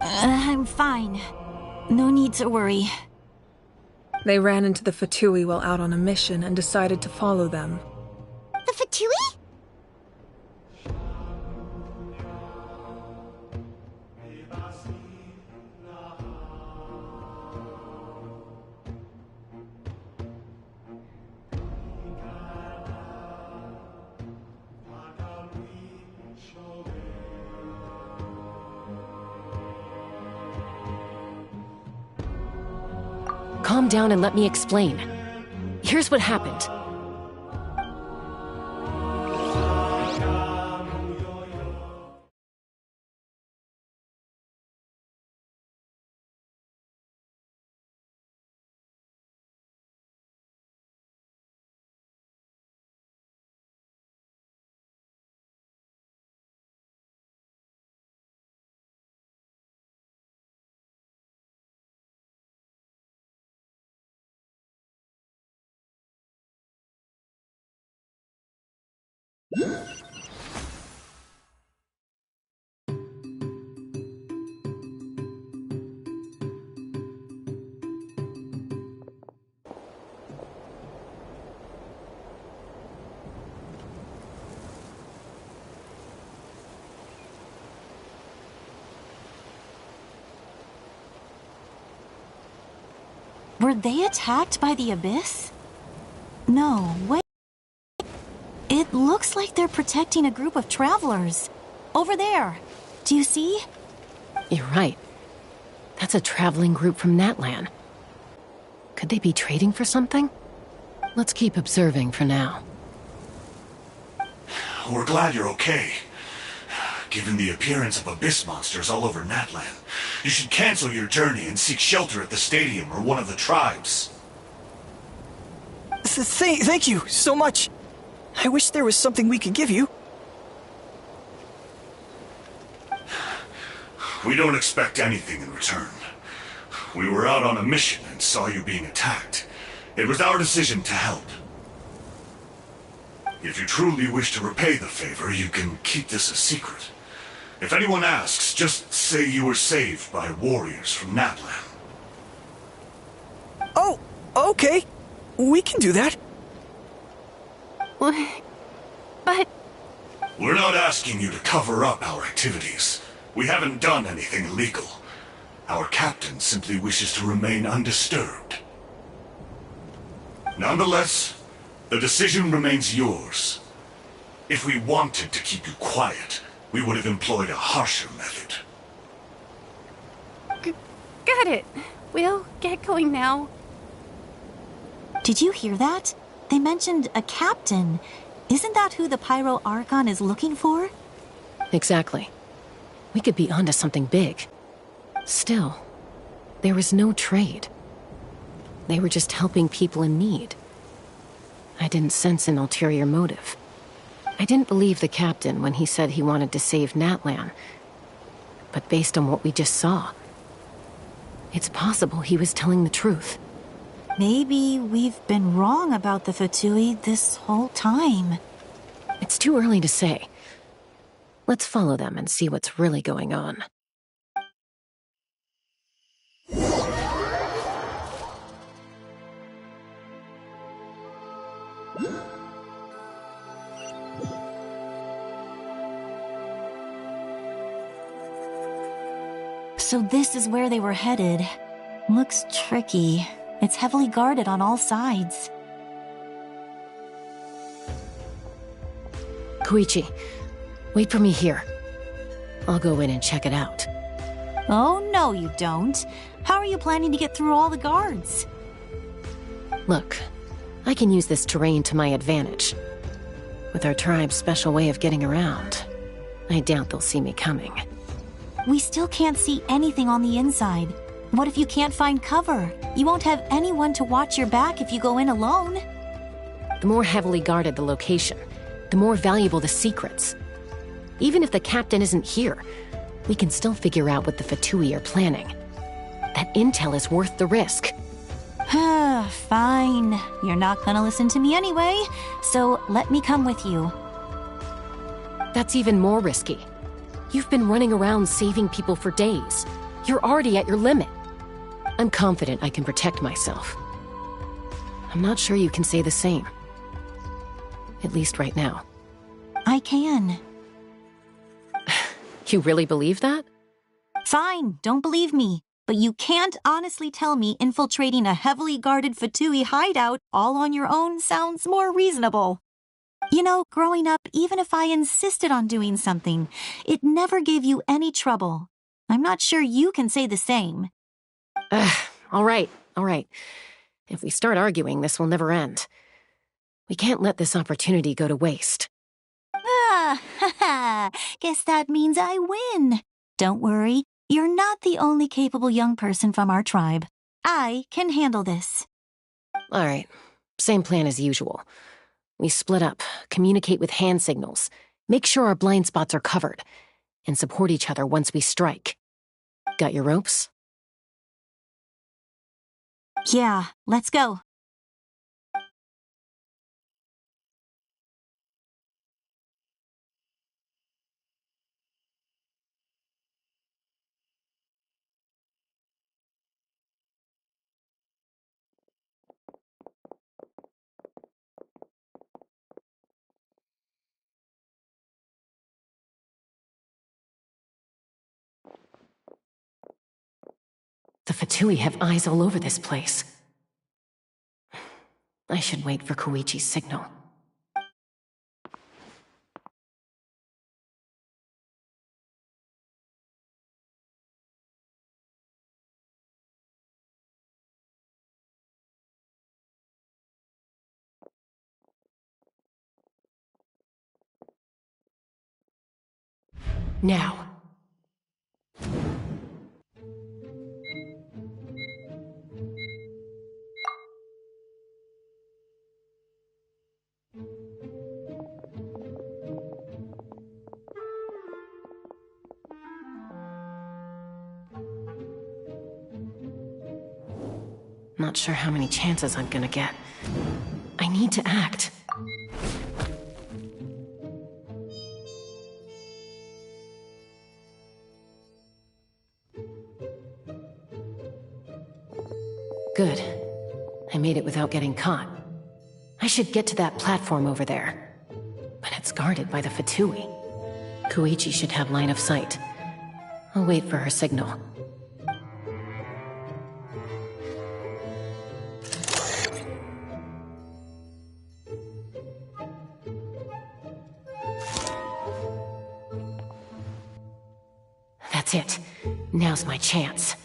I'm fine. No need to worry. They ran into the Fatui while out on a mission and decided to follow them. The Fatui? Calm down and let me explain. Here's what happened. Were they attacked by the Abyss? No, wait. It looks like they're protecting a group of travelers. Over there. Do you see? You're right. That's a traveling group from Natlan. Could they be trading for something? Let's keep observing for now. We're glad you're okay. Given the appearance of abyss monsters all over Natlan, you should cancel your journey and seek shelter at the stadium or one of the tribes. Thank you so much. I wish there was something we could give you. We don't expect anything in return. We were out on a mission and saw you being attacked. It was our decision to help. If you truly wish to repay the favor, you can keep this a secret. If anyone asks, just say you were saved by warriors from Natlan. Oh, okay. We can do that. But... We're not asking you to cover up our activities. We haven't done anything illegal. Our captain simply wishes to remain undisturbed. Nonetheless, the decision remains yours. If we wanted to keep you quiet, we would have employed a harsher method. Got it. We'll get going now. Did you hear that? They mentioned a captain. Isn't that who the Pyro Archon is looking for? Exactly. We could be onto something big. Still, there was no trade. They were just helping people in need. I didn't sense an ulterior motive. I didn't believe the captain when he said he wanted to save Natlan. But based on what we just saw, it's possible he was telling the truth. Maybe we've been wrong about the Fatui this whole time. It's too early to say. Let's follow them and see what's really going on. So this is where they were headed. Looks tricky. It's heavily guarded on all sides. Koichi, wait for me here. I'll go in and check it out. Oh, no you don't. How are you planning to get through all the guards? Look, I can use this terrain to my advantage. With our tribe's special way of getting around, I doubt they'll see me coming. We still can't see anything on the inside. What if you can't find cover? You won't have anyone to watch your back if you go in alone. The more heavily guarded the location, the more valuable the secrets. Even if the captain isn't here, we can still figure out what the Fatui are planning. That intel is worth the risk. Fine. You're not gonna listen to me anyway, so let me come with you. That's even more risky. You've been running around saving people for days. You're already at your limit. I'm confident I can protect myself. I'm not sure you can say the same. At least right now. I can. You really believe that? Fine, don't believe me. But you can't honestly tell me infiltrating a heavily guarded Fatui hideout all on your own sounds more reasonable. You know, growing up, even if I insisted on doing something, it never gave you any trouble. I'm not sure you can say the same. All right. If we start arguing, this will never end. We can't let this opportunity go to waste. Guess that means I win. Don't worry, you're not the only capable young person from our tribe. I can handle this. All right, same plan as usual. We split up, communicate with hand signals, make sure our blind spots are covered, and support each other once we strike. Got your ropes? Yeah, let's go. The Fatui have eyes all over this place. I should wait for Koichi's signal. Now. Not sure how many chances I'm gonna get. I need to act. Good. I made it without getting caught. I should get to that platform over there. But it's guarded by the Fatui. Koichi should have line of sight. I'll wait for her signal. That's it. Now's my chance.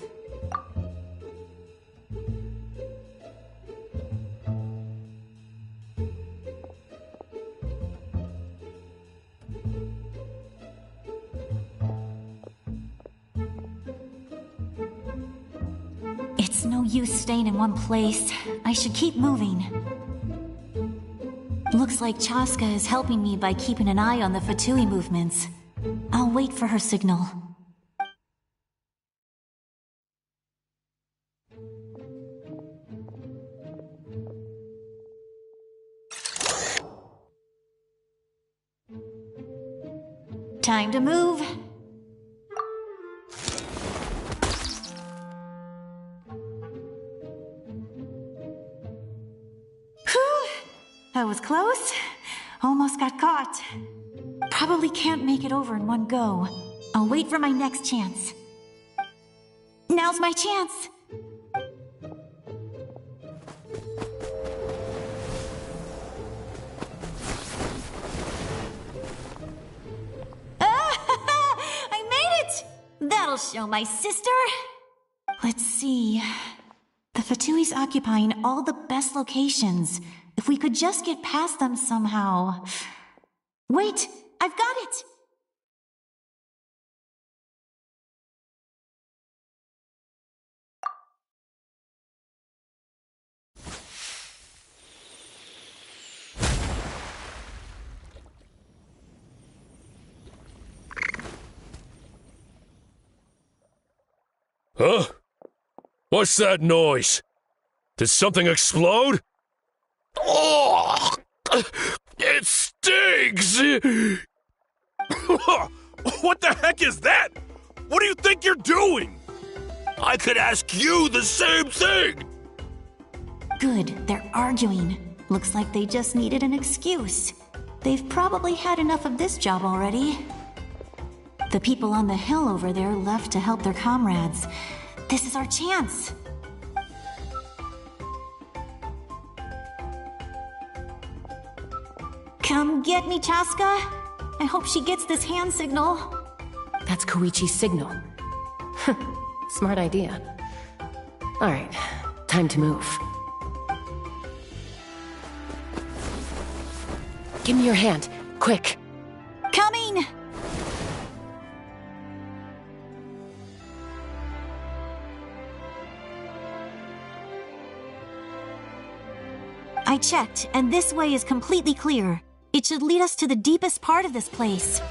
It's no use staying in one place. I should keep moving. Looks like Chaska is helping me by keeping an eye on the Fatui movements. I'll wait for her signal. Time to move. Whew! That was close. Almost got caught. Probably can't make it over in one go. I'll wait for my next chance. Now's my chance. That'll show my sister. Let's see. The Fatui's occupying all the best locations. If we could just get past them somehow. Wait, I've got it! Huh? What's that noise? Did something explode? Oh! It stinks! What the heck is that? What do you think you're doing? I could ask you the same thing! Good, they're arguing. Looks like they just needed an excuse. They've probably had enough of this job already. The people on the hill over there left to help their comrades. This is our chance. Come get me, Chaska. I hope she gets this hand signal. That's Koichi's signal. Smart idea. Alright, time to move. Give me your hand, quick. Coming! I checked, and this way is completely clear. It should lead us to the deepest part of this place.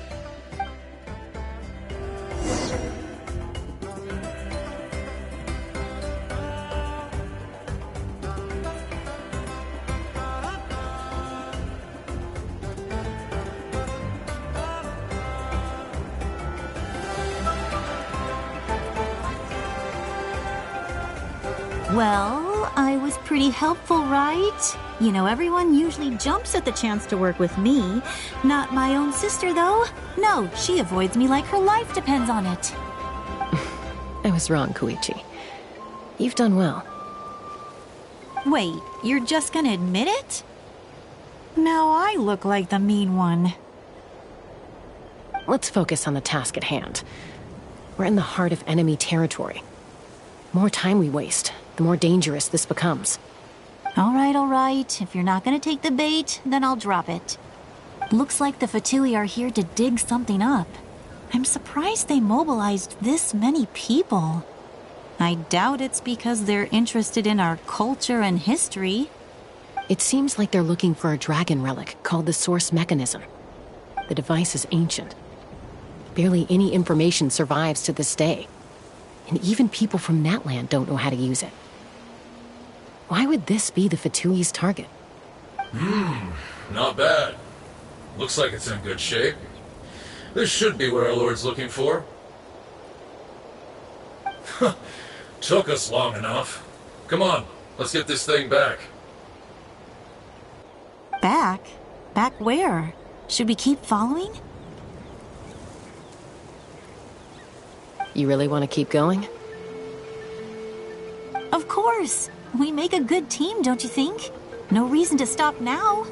Well, I was pretty helpful, right? You know, everyone usually jumps at the chance to work with me. Not my own sister, though. No, she avoids me like her life depends on it. I was wrong, Koichi. You've done well. Wait, you're just gonna admit it? Now I look like the mean one. Let's focus on the task at hand. We're in the heart of enemy territory. The more time we waste, the more dangerous this becomes. All right. If you're not gonna take the bait, then I'll drop it. Looks like the Fatui are here to dig something up. I'm surprised they mobilized this many people. I doubt it's because they're interested in our culture and history. It seems like they're looking for a dragon relic called the Source Mechanism. The device is ancient. Barely any information survives to this day. And even people from Natland don't know how to use it. Why would this be the Fatui's target? Not bad. Looks like it's in good shape. This should be what our Lord's looking for. Took us long enough. Come on, let's get this thing back. Back? Back where? Should we keep following? You really want to keep going? Of course. We make a good team, don't you think? No reason to stop now.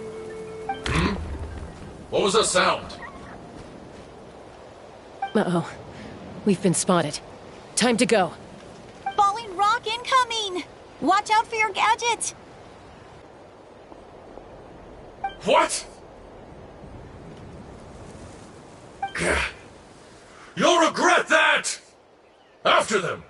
What was that sound? Uh-oh. We've been spotted. Time to go. Falling rock incoming! Watch out for your gadget! What? You'll regret that! After them!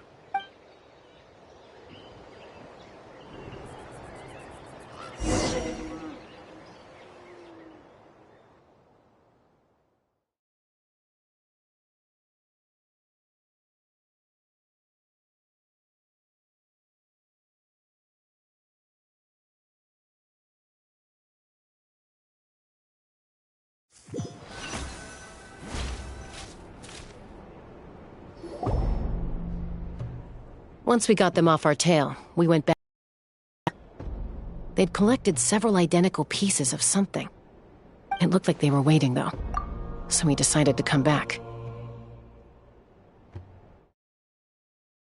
Once we got them off our tail, we went back. They'd collected several identical pieces of something. It looked like they were waiting, though. So we decided to come back.